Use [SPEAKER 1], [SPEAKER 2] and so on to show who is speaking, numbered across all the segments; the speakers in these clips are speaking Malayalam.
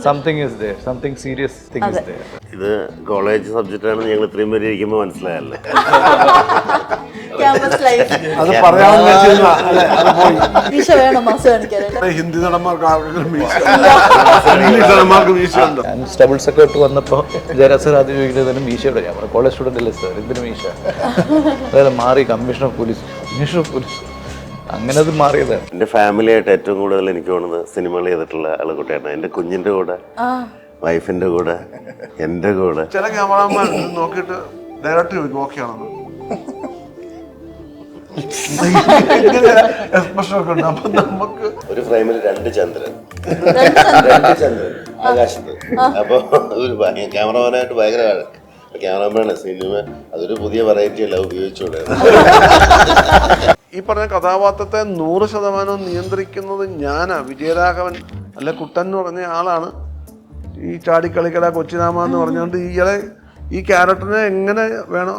[SPEAKER 1] Something is there. Something serious thing is there.
[SPEAKER 2] ഇത് കോളേജ് സബ്ജക്റ്റ് ആണ് ഞങ്ങൾ ഇത്രയും പേര് ഇരിക്കുമ്പോൾ മനസ്സിലായല്ലേ.
[SPEAKER 3] ക്യാമ്പസ് ലൈഫ്
[SPEAKER 4] അത് പറയാമെന്ന് വെച്ചിരുന്ന
[SPEAKER 3] മീശ വേണം മാസം കാണിക്കാനായിട്ട്.
[SPEAKER 4] ഹിന്ദി നടന്മാർക്ക് ആർക്കെങ്കിലും ഇംഗ്ലീഷ് നടന്മാർക്ക് വീശുണ്ടോ?
[SPEAKER 1] ഞാൻ സ്റ്റബിൾസ് ഒക്കെ ഇട്ട് വന്നപ്പോൾ ജയരാജ് സർ ആദ്യം ചോദിക്കുന്നത് മീശയുടെ ഞാൻ പറഞ്ഞു കോളേജ് സ്റ്റുഡൻ്റ് അല്ലേ സാർ എന്തിനു മീശ അതായത് മാറി കമ്മീഷണർ ഓഫ് പോലീസ് അങ്ങനെ അത് മാറിയതാണ്.
[SPEAKER 2] എൻ്റെ ഫാമിലിയായിട്ട് ഏറ്റവും കൂടുതൽ എനിക്ക് തോന്നുന്നത് സിനിമകൾ ചെയ്തിട്ടുള്ള ആളുകുട്ടിയാണ്. എൻ്റെ കുഞ്ഞിൻ്റെ കൂടെ, വൈഫിൻ്റെ കൂടെ, എൻ്റെ കൂടെ.
[SPEAKER 4] ചില ക്യാമറാമാൻ നോക്കിയിട്ട് ഡയറക്റ്റ് ചോദിക്കും ഓക്കെ ആണെന്ന്. എക്സ്പ്രഷൻ ഒക്കെ ഉണ്ട്. അപ്പൊ നമുക്ക്
[SPEAKER 2] ഒരു ഫ്രെയിമിൽ രണ്ട് ചന്ദ്രൻ ആകാശത്ത്. അപ്പൊ ഒരു ക്യാമറമാനായിട്ട് ഭയങ്കര ക്യാമറമാനാണ് സിനിമ. അതൊരു പുതിയ വെറൈറ്റി അല്ല ഉപയോഗിച്ചൂടെ.
[SPEAKER 4] ഈ പറഞ്ഞ കഥാപാത്രത്തെ 100% നിയന്ത്രിക്കുന്നത് ഞാനാ. വിജയരാഘവൻ അല്ലെ കുട്ടൻ എന്ന് പറഞ്ഞ ആളാണ് ഈ ചാടിക്കളിക്കട കൊച്ചിരാമ എന്ന് പറഞ്ഞുകൊണ്ട് ഈ ക്യാരക്ടറിനെ എങ്ങനെ വേണം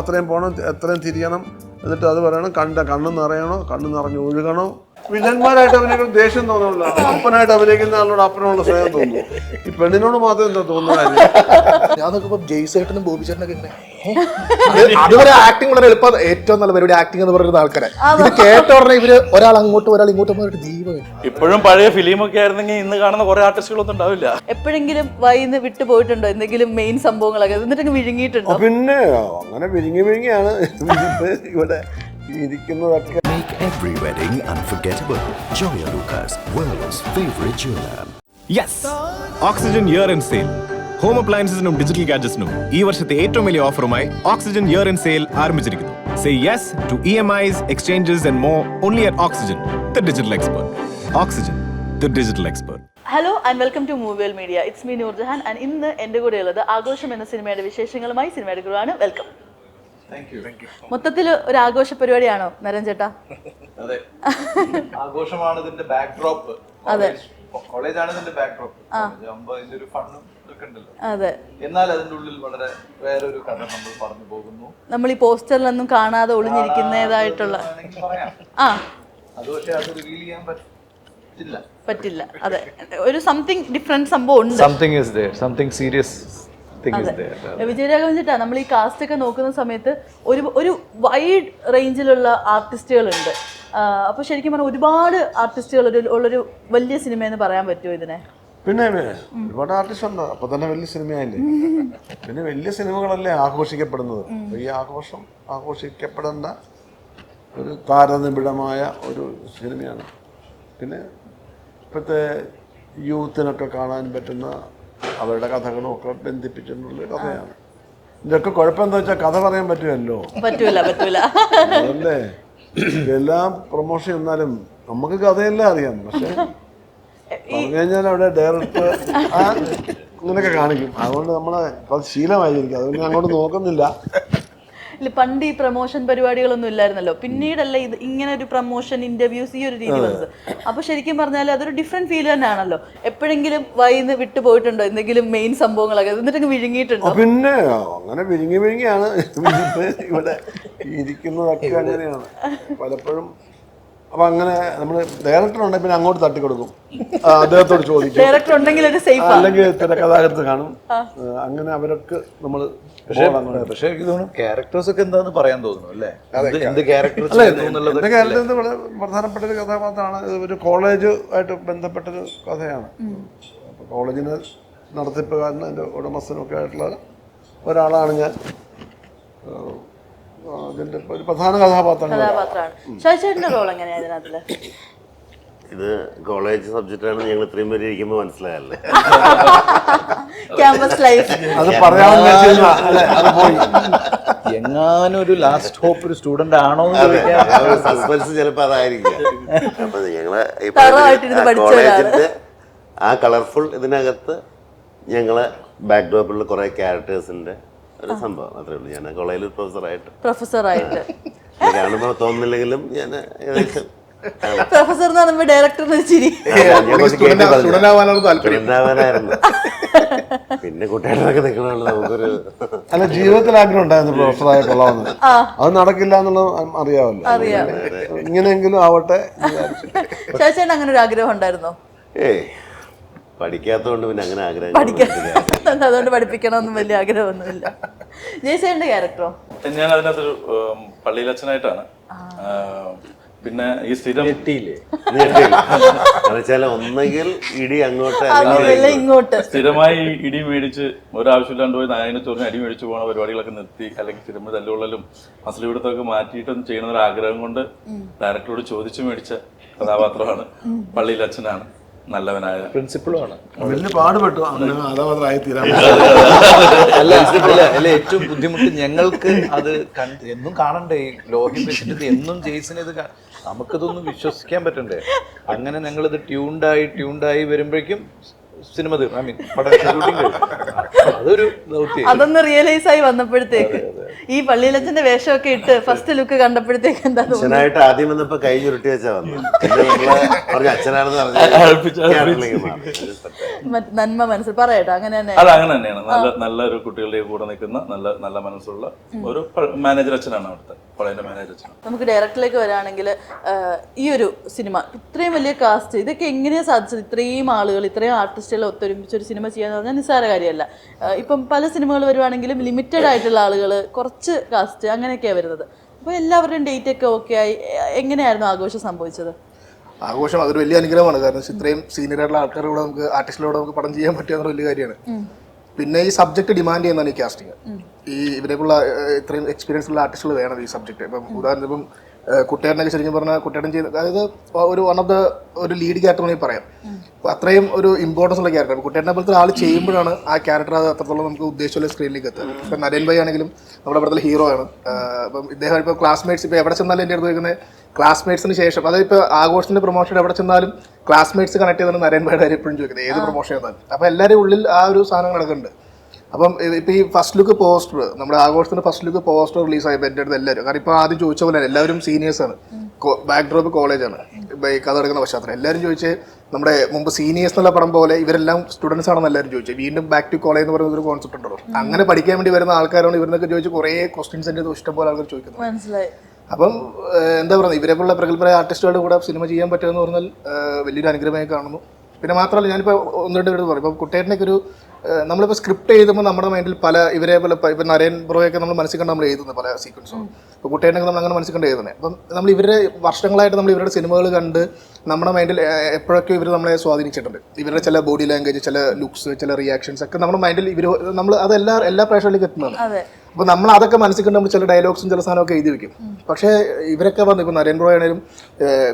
[SPEAKER 4] അത്രയും പോകണം, എത്രയും തിരിയണം, എന്നിട്ട് അത് പറയണം. കണ്ണ് നിറയണോ, കണ്ണ് നിറഞ്ഞ് ഒഴുകണോ. വില്ലന്മാരായിട്ട് അഭിനയിക്കുന്ന ദേഷ്യം തോന്നുന്നില്ല. അപ്പനായിട്ട് അഭിനയിക്കുന്ന ആളോട് അപ്പനോട് സ്നേഹം തോന്നുന്നു. ഈ പെണ്ണിനോട് മാത്രം എന്താ തോന്നുന്നത്?
[SPEAKER 5] ഞാൻ നോക്കുമ്പോ ജയ്സേട്ടനും ബോബിച്ചേട്ടനൊക്കെ അതുവരെ ആക്ടിങ് വളരെ എളുപ്പം. ഏറ്റവും നല്ല പരിപാടി ആക്ടിങ് എന്ന് പറയുന്ന ആൾക്കാരെ ഇത് കേട്ട ഉടനെ ഇവര് ഒരാൾ അങ്ങോട്ടും ഒരാൾ ഇങ്ങോട്ടും പോയിട്ട് ദീപം.
[SPEAKER 6] ഇപ്പോഴും പഴയ ഫിലിമൊക്കെ ആയിരുന്നെങ്കിൽ ഇന്ന് കാണുന്ന കുറെ ആർട്ടിസ്റ്റുകളൊന്നും ഉണ്ടാവില്ല.
[SPEAKER 3] എപ്പോഴെങ്കിലും വൈന്ന് വിട്ടു പോയിട്ടുണ്ടോ എന്തെങ്കിലും മെയിൻ സംഭവങ്ങളൊക്കെ എന്നിട്ട് വിഴുങ്ങിയിട്ടുണ്ടോ?
[SPEAKER 4] പിന്നെ അങ്ങനെ വിഴുങ്ങിയാണ് ഇവിടെ ഇരിക്കുന്നതൊക്കെ.
[SPEAKER 7] Make every wedding unforgettable. Joya Lucas, world's favorite jeweler.
[SPEAKER 8] Yes, Oxygen year-end sale. Home അപ്ലയൻസിനും ഡിജിറ്റൽ ഗാഡ്ജറ്റ്സിനും ഈ വർഷത്തെ ഏറ്റവും വലിയ ഓഫറുമായി ഓക്സിജൻ ഇയർ എൻഡ് സെയിൽ ആരംഭിച്ചിരിക്കുന്നു. Say yes to EMIs, exchanges and more only at Oxygen, the digital expert. Oxygen, the digital expert.
[SPEAKER 3] Hello and welcome to മൂവിയൽ media. It's me Noorjahan and ഇന്ന് എൻ്റെ കൂടെ ഉള്ളത് ആഘോഷം എന്ന സിനിമയുടെ വിശേഷങ്ങളുമായി സിനിമയുടെ ഗുരുവാണ്. വെൽക്കം. മൊത്തത്തിൽ ഒരു ആഘോഷ പരിപാടിയാണോ നരൻ ചേട്ടാ?
[SPEAKER 1] അതെ, ആഘോഷമാണ് ഇതിന്റെ ബാക്ക്ഡ്രോപ്പ്.
[SPEAKER 3] അതെ,
[SPEAKER 1] കോളേജാണ് ഇതിന്റെ ബാക്ക്ഡ്രോപ്പ്. ഇതിന്റെ ഒരു ഫണ്ണും ഒക്കെ ഉണ്ടല്ലോ.
[SPEAKER 3] അതെ,
[SPEAKER 1] എന്നാൽ അതിന്റെ ഉള്ളിൽ വളരെ വേറൊരു കഥ നമ്മൾ പറഞ്ഞു പോകുന്നു.
[SPEAKER 3] നമ്മൾ ഈ പോസ്റ്ററിലൊന്നും കാണാതെ ഒളിഞ്ഞിരിക്കുന്നതായിട്ടുള്ള
[SPEAKER 1] അത് പക്ഷെ അത് റിവീൽ ചെയ്യാൻ
[SPEAKER 3] പറ്റില്ല. അതെ, ഒരു സംതിങ് ഡിഫറെന്റ് സംഭവം ഉണ്ട്.
[SPEAKER 1] Something is there, something serious.
[SPEAKER 3] Vijayaraghavan ചേട്ടാ, നമ്മൾ ഈ കാസ്റ്റ് ഒക്കെ നോക്കുന്ന സമയത്ത് ഒരു വൈഡ് റേഞ്ചിലുള്ള ആർട്ടിസ്റ്റുകളുണ്ട്. അപ്പൊ ശരിക്കും പറഞ്ഞാൽ ഒരുപാട് ആർട്ടിസ്റ്റുകൾ ഉള്ളൊരു വലിയ സിനിമ എന്ന് പറയാൻ പറ്റുമോ ഇതിനെ?
[SPEAKER 4] പിന്നെ ഒരുപാട് ആർട്ടിസ്റ്റ് ഉണ്ട്. അപ്പൊ തന്നെ വലിയ സിനിമയായില്ലേ. പിന്നെ വലിയ സിനിമകളല്ലേ ആഘോഷിക്കപ്പെടുന്നത്. ഈ ആഘോഷം ആഘോഷിക്കപ്പെടേണ്ട ഒരു താരനിബിഡമായ ഒരു സിനിമയാണ്. പിന്നെ ഇപ്പോഴത്തെ യൂത്തിനൊക്കെ കാണാൻ പറ്റുന്ന അവരുടെ കഥകളും ഒക്കെ ബന്ധിപ്പിച്ചിട്ടുള്ള കഥയാണ്. ഇതൊക്കെ കുഴപ്പം എന്താ വെച്ചാൽ കഥ പറയാൻ പറ്റുമല്ലോ.
[SPEAKER 3] പറ്റൂല.
[SPEAKER 4] അതല്ലേ എല്ലാം പ്രൊമോഷൻ എന്നാലും നമുക്ക് കഥയെല്ലാം അറിയാം. പക്ഷെ പറഞ്ഞു കഴിഞ്ഞാൽ അവിടെ ഡയറക്ടർ അങ്ങനെയൊക്കെ കാണിക്കും. അതുകൊണ്ട് നമ്മളെ ശീലമായിരിക്കും. അതുകൊണ്ട് അങ്ങോട്ട് നോക്കുന്നില്ല.
[SPEAKER 3] പണ്ട് ഈ പ്രൊമോഷൻ പരിപാടികളൊന്നും ഇല്ലായിരുന്നല്ലോ. പിന്നീടല്ല ഇത് ഇങ്ങനെ ഒരു പ്രൊമോഷൻ ഇന്റർവ്യൂസ് ഈ ഒരു രീതി വന്നത്. അപ്പൊ ശരിക്കും പറഞ്ഞാൽ അതൊരു ഡിഫറെന്റ് ഫീൽ തന്നെയാണല്ലോ. എപ്പോഴെങ്കിലും വൈന്ന് വിട്ടു പോയിട്ടുണ്ടോ എന്തെങ്കിലും മെയിൻ സംഭവങ്ങളൊക്കെ എന്നിട്ട് വിഴുങ്ങിയിട്ടുണ്ടോ?
[SPEAKER 4] പിന്നെ അങ്ങനെ വിഴുങ്ങിയാണ് ഇവിടെ ഇരിക്കുന്നതൊക്കെ. അങ്ങനെയാണ് പലപ്പോഴും. അപ്പൊ അങ്ങനെ നമ്മള് ഡയറക്ടർ ഉണ്ടെങ്കിൽ പിന്നെ അങ്ങോട്ട് തട്ടിക്കൊടുക്കും. അദ്ദേഹത്തോട് ചോദിക്കും.
[SPEAKER 3] ഡയറക്ടർ ഉണ്ടെങ്കിൽ
[SPEAKER 4] അല്ലെങ്കിൽ തിരക്കഥാകൃത്ത് കാണും. അങ്ങനെ അവരൊക്കെ നമ്മള്
[SPEAKER 1] പക്ഷേ എനിക്ക് തോന്നുന്നു ക്യാരക്ടേഴ്സ് ഒക്കെ എന്താന്ന് പറയാൻ തോന്നുന്നു അല്ലേ? എന്ത് ക്യാരക്ടർ
[SPEAKER 4] എന്റെ ക്യാരക്ടർ വളരെ പ്രധാനപ്പെട്ട ഒരു കഥാപാത്രമാണ്. ഒരു കോളേജ് ആയിട്ട് ബന്ധപ്പെട്ടൊരു കഥയാണ്. അപ്പൊ കോളേജിന് നടത്തിപ്പുകാരനും അതിന്റെ ഉടമസ്ഥനും ഒക്കെ ആയിട്ടുള്ള ഒരാളാണ് ഞാൻ. അതിന്റെ ഒരു പ്രധാന കഥാപാത്രമാണ്.
[SPEAKER 3] റോൾ എങ്ങനെയാ ഇതിനകത്തില്?
[SPEAKER 2] ഇത് കോളേജ് സബ്ജക്റ്റ് ആണ് ഞങ്ങൾ ഇത്രയും പേര് ഇരിക്കുമ്പോൾ മനസ്സിലായല്ലേ.
[SPEAKER 3] ക്യാമ്പസ് ലൈഫ്
[SPEAKER 4] അത് പറയാമെന്ന് വെച്ചിരുന്ന
[SPEAKER 1] എങ്ങാനും ഒരു ലാസ്റ്റ് ഹോപ്പ് ഒരു സ്റ്റുഡന്റ് ആണോ
[SPEAKER 2] സസ്പെൻസ് ചിലപ്പോൾ അതായിരിക്കും. അപ്പൊ ഞങ്ങളെ ഈ
[SPEAKER 3] കോളേജിന്റെ
[SPEAKER 2] ആ കളർഫുൾ ഇതിനകത്ത് ഞങ്ങളെ ബാക്ക്ഡ്രോപ്പിലുള്ള കുറെ ക്യാരക്ടേഴ്സിന്റെ ഒരു സംഭവം അത്രേ ഉള്ളൂ. ഞാൻ കോളേജിൽ പ്രൊഫസറായിട്ട് കാണുമ്പോൾ തോന്നുന്നില്ലെങ്കിലും ഞാൻ ഏകദേശം
[SPEAKER 3] പ്രൊഫസർ എന്ന് പറയുമ്പോ ഡയറക്ടറിന് ചിരി.
[SPEAKER 2] ഉണ്ടാവാനായിരുന്നു. പിന്നെ കുട്ടികളൊക്കെ നിൽക്കണമല്ലോ നമുക്കൊരു.
[SPEAKER 4] അല്ല, ജീവിതത്തിൽ ആഗ്രഹം ഉണ്ടായിരുന്നു പ്രൊഫസറായിട്ടുള്ളതെന്ന്. അത് നടക്കില്ല എന്നുള്ളത് അറിയാമല്ലോ. ഇങ്ങനെയെങ്കിലും ആവട്ടെ.
[SPEAKER 3] ചേച്ചേട്ടൻ അങ്ങനെ ഒരു ആഗ്രഹം ഉണ്ടായിരുന്നോ?
[SPEAKER 2] പഠിക്കാത്തതുകൊണ്ട് പിന്നെ അങ്ങനെ ആഗ്രഹം
[SPEAKER 3] അതുകൊണ്ട് പഠിപ്പിക്കണമെന്നും വലിയ ആഗ്രഹമൊന്നുമില്ല. ജയ്സേട്ടന്റെ ക്യാരക്ടറോ?
[SPEAKER 6] ഞാൻ അതിനകത്തൊരു പള്ളിയിലച്ഛനായിട്ടാണ്. പിന്നെ ഈ സ്ഥിരം
[SPEAKER 2] ഒന്നെങ്കിൽ ഇടി അങ്ങോട്ട്
[SPEAKER 3] ഇങ്ങോട്ട്
[SPEAKER 6] സ്ഥിരമായി ഇടി മേടിച്ച് ഒരാവശ്യമില്ലാണ്ട് പോയി നായനെ ചൊറിഞ്ഞ് അടി മേടിച്ച് പോകുന്ന പരിപാടികളൊക്കെ നിർത്തി, അല്ലെങ്കിൽ സ്ഥിരം തല്ലുകൊള്ളലും മസിലിവിടത്തൊക്കെ മാറ്റിയിട്ടൊന്നും ചെയ്യണ ഒരു ആഗ്രഹം കൊണ്ട് ഡയറക്ടറോട് ചോദിച്ചു മേടിച്ച കഥാപാത്രമാണ് പള്ളിയിലച്ഛനാണ്. നല്ലവനായ
[SPEAKER 1] പ്രിൻസിപ്പളുമാണ്.
[SPEAKER 4] വലിയ പാടുപെട്ടു കഥാപാത്രമായി തീരാൻ.
[SPEAKER 1] അല്ല ഏറ്റവും ബുദ്ധിമുട്ട് ഞങ്ങൾക്ക് അത് എന്നും കാണണ്ടേ, ഈ ലോഹി പേഷ്യന്റ് എന്നും ജെയ്സിന് ഇത് നമുക്കിതൊന്നും വിശ്വസിക്കാൻ പറ്റണ്ടേ. അങ്ങനെ ഞങ്ങളിത് ട്യൂണ്ടായി വരുമ്പോഴേക്കും സിനിമ അതൊരു
[SPEAKER 3] അതൊന്ന് റിയലൈസ് ആയി വന്നപ്പോഴത്തേക്ക് ഈ പള്ളിയിലച്ഛന്റെ വേഷമൊക്കെ ഇട്ട് ഫസ്റ്റ് ലുക്ക് കണ്ടപ്പോഴത്തേക്ക് എന്താ
[SPEAKER 2] അച്ഛനായിട്ട് ആദ്യം വന്നപ്പോ കൈ ചുരുട്ടി വെച്ചാ വന്നു. അച്ഛനാണെന്ന്
[SPEAKER 3] നന്മ മനസ്സിൽ പറയട്ടോ. അങ്ങനെ തന്നെ
[SPEAKER 6] അത് അങ്ങനെ തന്നെയാണ്. നല്ലൊരു കുട്ടികളുടെ കൂടെ നിൽക്കുന്ന നല്ല മനസ്സുള്ള ഒരു മാനേജർ അച്ഛനാണ് അവിടുത്തെ കോളേജിന്റെ മാനേജർ അച്ഛൻ.
[SPEAKER 3] നമുക്ക് ഡയറക്ടറിലേക്ക് വരാണെങ്കിൽ ഈ ഒരു സിനിമ ഇത്രയും വലിയ കാസ്റ്റ് ഇതൊക്കെ എങ്ങനെയാണ് സാധിച്ചത്? ഇത്രയും ആളുകൾ ഇത്രയും ആർട്ടിസ്റ്റുകൾ ഒത്തൊരുമിച്ച് ഒരു സിനിമ ചെയ്യാന്ന് പറഞ്ഞാൽ നിസ്സാര കാര്യമല്ല. ഇപ്പം പല സിനിമകൾ വരുവാണെങ്കിലും ലിമിറ്റഡ് ആയിട്ടുള്ള ആളുകൾ, കുറച്ച് കാസ്റ്റ് അങ്ങനെയൊക്കെയാണ് വരുന്നത്. അപ്പോൾ എല്ലാവരുടെയും ഡേറ്റ് ഒക്കെ ഓക്കെ ആയി. എങ്ങനെയായിരുന്നു ആഘോഷം സംഭവിച്ചത്?
[SPEAKER 5] ആഘോഷം അതൊരു വലിയ അനുഗ്രഹമാണ്. കാരണം ഇത്രയും സീനിയർ ആയിട്ടുള്ള ആൾക്കാരോട് നമുക്ക് ആർട്ടിസ്റ്റിലൂടെ നമുക്ക് പടം ചെയ്യാൻ പറ്റുക വലിയ കാര്യമാണ്. പിന്നെ ഈ സബ്ജക്ട് ഡിമാൻഡ് ചെയ്യുന്നതാണ് ഈ കാസ്റ്റിംഗ്. ഈ ഇവരെക്കുള്ള ഇത്രയും എക്സ്പീരിയൻസ് ഉള്ള ആർട്ടിസ്റ്റുകൾ വേണം ഈ സബ്ജക്ട്. ഇപ്പം ഉദാഹരണത്തിന് ഇപ്പം കുട്ടേട്ടനൊക്കെ ശരിക്കും പറഞ്ഞാൽ കുട്ടേട്ടൻ ചെയ്ത് അതായത് ഒരു വൺ ഓഫ് ദ ഒരു ലീഡ് ക്യാരക്ടർ വേണമെങ്കിൽ പറയാം. അപ്പോൾ അത്രയും ഒരു ഇമ്പോർട്ടൻസ് ഉള്ള ക്യാരക്ടർ കുട്ടേട്ടനെ പോലത്തെ ആൾ ചെയ്യുമ്പോഴാണ് ആ ക്യാരക്ടർ അത് അത്രത്തോളം നമുക്ക് ഉദ്ദേശിച്ചുള്ള സ്ക്രീനിലേക്ക് എത്തുക. ഇപ്പം നരേൻ ഭായി ആണെങ്കിലും നമ്മുടെ ഇവിടുത്തെ ഹീറോ ആണ്. അപ്പം ഇദ്ദേഹം ഇപ്പോൾ ക്ലാസ്മേറ്റ്സ് ഇപ്പോൾ എവിടെ ചെന്നാലും എൻ്റെ അടുത്ത് ചോദിക്കുന്നത് ക്ലാസ്മേറ്റ്സിന് ശേഷം, അതായത് ഇപ്പോൾ ആഘോഷത്തിൻ്റെ പ്രൊമോഷൻ എവിടെ ചെന്നാലും ക്ലാസ്മേറ്റ്സ് കണക്ട് ചെയ്താണ് നരേൻ ഭായിയുടെ കാര്യം എപ്പോഴും ചോദിക്കുന്നത്, ഏത് പ്രൊമോഷൻ ചെയ്താലും. അപ്പോൾ എല്ലാവരും ഉള്ളിൽ ആ ഒരു സാധനം നടക്കുന്നുണ്ട്. അപ്പം ഇപ്പോൾ ഈ ഫസ്റ്റ് ലുക്ക് പോസ്റ്റർ, നമ്മുടെ ആഘോഷത്തിൻ്റെ ഫസ്റ്റ് ലുക്ക് പോസ്റ്റർ റിലീസായപ്പോൾ എൻ്റെ അടുത്ത് എല്ലാവരും, കാരണം ഇപ്പോൾ ആദ്യം ചോദിച്ച പോലെ എല്ലാവരും സീനിയേഴ്സാണ്, ബാക്ക് ഡ്രോപ്പ് കോളേജാണ് ഈ കഥ എടുക്കുന്ന പശ്ചാത്തലം. എല്ലാവരും ചോദിച്ച് നമ്മുടെ മുമ്പ് സീനിയേഴ്സ് എന്നുള്ള പടം പോലെ ഇവരെല്ലാം സ്റ്റുഡൻസ് ആണെന്ന് എല്ലാവരും ചോദിച്ചു. വീണ്ടും ബാക്ക് ടു കോളേജ് എന്ന് പറയുന്ന ഒരു കോൺസെപ്റ്റ് ഉണ്ടല്ലോ, അങ്ങനെ പഠിക്കാൻ വേണ്ടി വരുന്ന ആൾക്കാരാണ് ഇവരെന്നൊക്കെ ചോദിച്ച് കുറേ ക്വസ്റ്റ്യൻസ് എൻ്റെ ഇഷ്ടംപോലെ ആൾക്കാർ ചോദിക്കുന്നത്.
[SPEAKER 3] മനസ്സിലായി.
[SPEAKER 5] അപ്പം എന്താ പറയുക, ഇവരെപ്പോലുള്ള പ്രഗത്ഭരായ ആർട്ടിസ്റ്റുകളുടെ കൂടെ സിനിമ ചെയ്യാൻ പറ്റുമെന്ന് പറഞ്ഞാൽ വലിയൊരു അനുഗ്രഹമായി കാണുന്നു. പിന്നെ മാത്രമല്ല ഞാനിപ്പോൾ ഒന്ന് രണ്ട് പേര് പറയും, ഇപ്പോൾ കുട്ടേട്ടനൊക്കെ ഒരു നമ്മളിപ്പോൾ സ്ക്രിപ്റ്റ് എഴുതുമ്പോൾ നമ്മുടെ മൈൻഡിൽ പല ഇവരെ പോലെ ഇപ്പം നരേൻ ബ്രോയൊക്കെ നമ്മൾ മനസ്സിൽ കണ്ട് നമ്മൾ എഴുതുന്നത് പല സീക്വൻസും. ഇപ്പോൾ കുട്ടേട്ടനൊക്കെ നമ്മൾ അങ്ങനെ മനസ്സിൽ കണ്ട് എഴുതുന്നത്. അപ്പം നമ്മൾ ഇവരെ വർഷങ്ങളായിട്ട് നമ്മൾ ഇവരുടെ സിനിമകൾ കണ്ട് നമ്മുടെ മൈൻഡിൽ എപ്പോഴൊക്കെ ഇവർ നമ്മളെ സ്വാധീനിച്ചിട്ടുണ്ട്. ഇവരുടെ ചില ബോഡി ലാംഗ്വേജ്, ചില ലുക്സ്, ചില റിയാക്ഷൻസ് ഒക്കെ നമ്മുടെ മൈൻഡിൽ ഇവർ നമ്മൾ അത് എല്ലാ പ്രേക്ഷകരിലേക്ക് എത്തുന്നതാണ്. അപ്പോൾ നമ്മൾ അതൊക്കെ മനസ്സിൽ കണ്ട് നമ്മൾ ചില ഡയലോഗ്സും ചില സാധനമൊക്കെ എഴുതി വെക്കും. പക്ഷേ ഇവരൊക്കെ വന്ന് ഇപ്പോൾ നരേൻ ബ്രോ ആണെങ്കിലും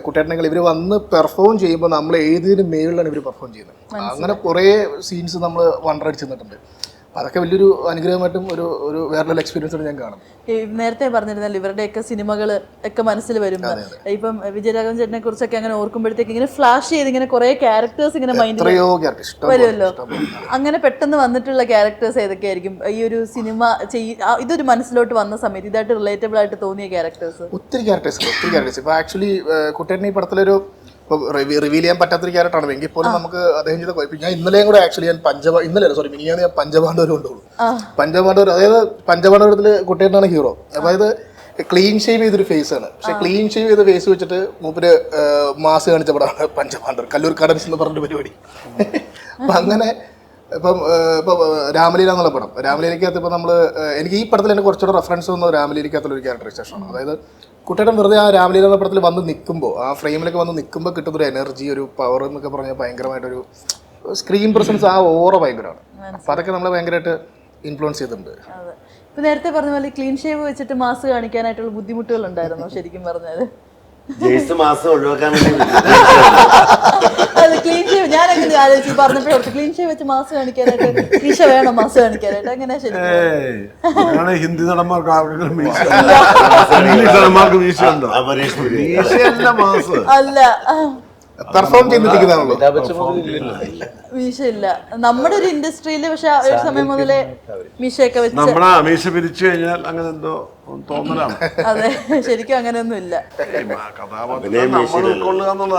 [SPEAKER 5] കുട്ടേട്ടനെങ്കിലും ഇവർ വന്ന് പെർഫോം ചെയ്യുമ്പോൾ നമ്മൾ എഴുതിയതിന് മേളിലാണ് ഇവർ പെർഫോം ചെയ്യുന്നത്. അങ്ങനെ കുറേ സീൻസ് നമ്മൾ വണ്ടറടിച്ച് നിന്നിട്ടുണ്ട്. അതൊക്കെ വലിയൊരു അനുഗ്രഹമായിട്ടും ഒരു വേറെ എക്സ്പീരിയൻസ് ഞാൻ കാണും.
[SPEAKER 3] നേരത്തെ പറഞ്ഞിരുന്നല്ലോ ഇവരുടെയൊക്കെ സിനിമകൾ ഒക്കെ മനസ്സിൽ വരുമ്പോൾ, ഇപ്പം വിജയരാഘവൻ ചേട്ടനെ കുറിച്ചൊക്കെ അങ്ങനെ ഓർക്കുമ്പോഴത്തേക്ക് ഇങ്ങനെ ഫ്ലാഷ് ചെയ്ത് ഇങ്ങനെ കുറെ ക്യാരക്ടേഴ്സ് ഇങ്ങനെ മൈൻഡിൽ വരുമല്ലോ. അങ്ങനെ പെട്ടെന്ന് വന്നിട്ടുള്ള ക്യാരക്ടേഴ്സ് ഏതൊക്കെയായിരിക്കും ഈ ഒരു സിനിമ ഇതൊരു മനസ്സിലോട്ട് വന്ന സമയത്ത് ഇതായിട്ട് റിലേറ്റബിൾ ആയിട്ട് തോന്നിയ ക്യാരക്ടേഴ്സ്?
[SPEAKER 5] ഒത്തിരി ക്യാരക്ടേഴ്സ്. ഇപ്പോൾ ആക്ച്വലി കുട്ടേട്ടൻ ഈ പടത്തിലൊരു ഇപ്പോൾ റിവീൽ ചെയ്യാൻ പറ്റാത്തൊരു ക്യാരക്ടറാണ് എങ്കിൽ പോലും നമുക്ക് അദ്ദേഹം ചെയ്ത കുഴപ്പം. ഞാൻ ഇന്നലെയും കൂടെ ആക്ച്വലി ഞാൻ മിനിഞ്ഞാന്ന് ഞാൻ പഞ്ചപാണ്ഡവർ കൊണ്ടുപോകും. പഞ്ചപാണ്ഡവർ, അതായത് പഞ്ചപാണ്ഡവരത്തിൽ കുട്ടേട്ടനാണ് ഹീറോ. അതായത് ക്ലീൻ ഷേവ് ചെയ്തൊരു ഫേസ് ആണ്. പക്ഷെ ക്ലീൻ ഷേവ് ചെയ്ത ഫേസ് വെച്ചിട്ട് മൂപ്പര് മാസ് കാണിച്ച പടമാണ് പഞ്ചപാണ്ഡവർ, കല്ലൂർ കടൻസ് എന്ന് പറഞ്ഞൊരു പരിപാടി. അപ്പം അങ്ങനെ ഇപ്പം രാമലീല എന്നുള്ള പടം, രാമലീലയ്ക്കകത്ത് ഇപ്പോൾ നമ്മൾ എനിക്ക് ഈ പടത്തിൽ എനിക്ക് കുറച്ചുകൂടെ റെഫറൻസ് വന്ന രാമലീലയ്ക്കകത്തുള്ളൊരു ക്യാരക്ടറൈസേഷനാണ്. അതായത് കുട്ടേട്ടൻ വെറുതെ ആ രാമലീല എന്ന പടത്തിൽ വന്ന് നിൽക്കുമ്പോൾ, ആ ഫ്രെയിമിലൊക്കെ വന്ന് നിൽക്കുമ്പോൾ കിട്ടുന്നൊരു എനർജി, ഒരു പവർ എന്നൊക്കെ പറഞ്ഞാൽ ഭയങ്കരമായിട്ടൊരു സ്ക്രീൻ പ്രസൻസ്, ആ ഓറ ഭയങ്കരമാണ്. അപ്പം അതൊക്കെ നമ്മളെ ഭയങ്കരമായിട്ട് ഇൻഫ്ലുവൻസ് ചെയ്തിട്ടുണ്ട്.
[SPEAKER 3] ഇപ്പം നേരത്തെ പറഞ്ഞ പോലെ ക്ലീൻ ഷേവ് വെച്ചിട്ട് മാസ് കാണിക്കാനായിട്ടുള്ള ബുദ്ധിമുട്ടുകൾ ഉണ്ടായിരുന്നോ ശരിക്കും പറഞ്ഞാൽ?
[SPEAKER 2] മാസം ഒഴിവാക്കാൻ വേണ്ടി
[SPEAKER 3] ക്ലീൻ ഷേവ് ഞാൻ അങ്ങനെ ആലോചിച്ചു പറഞ്ഞപ്പോഴേ ക്ലീൻ ഷേവ് വെച്ച് മാസ് കാണിക്കാനായിട്ട് മീശ വേണം, മാസ് കാണിക്കാനായിട്ട് അങ്ങനെ
[SPEAKER 4] ശരിക്കും ഹിന്ദി നടന്മാർക്ക് ആർക്കെങ്കിലും നടന്മാർക്ക് മീശ ഉണ്ടോ?
[SPEAKER 3] അല്ല,
[SPEAKER 5] പെർഫോം ചെയ്തിരിക്കുന്നതാണല്ലോ
[SPEAKER 3] മീശയില്ല നമ്മുടെ ഒരു ഇൻഡസ്ട്രിയില്. പക്ഷെ ഒരു സമയം മുതലേ മീശയൊക്കെ വെച്ച്
[SPEAKER 4] നമ്മളാ മീശ പിരിച്ചു കഴിഞ്ഞാൽ അങ്ങനെ എന്തോ തോന്നലാണ്.
[SPEAKER 3] അതെ, ശരിക്കും അങ്ങനെയൊന്നും ഇല്ല.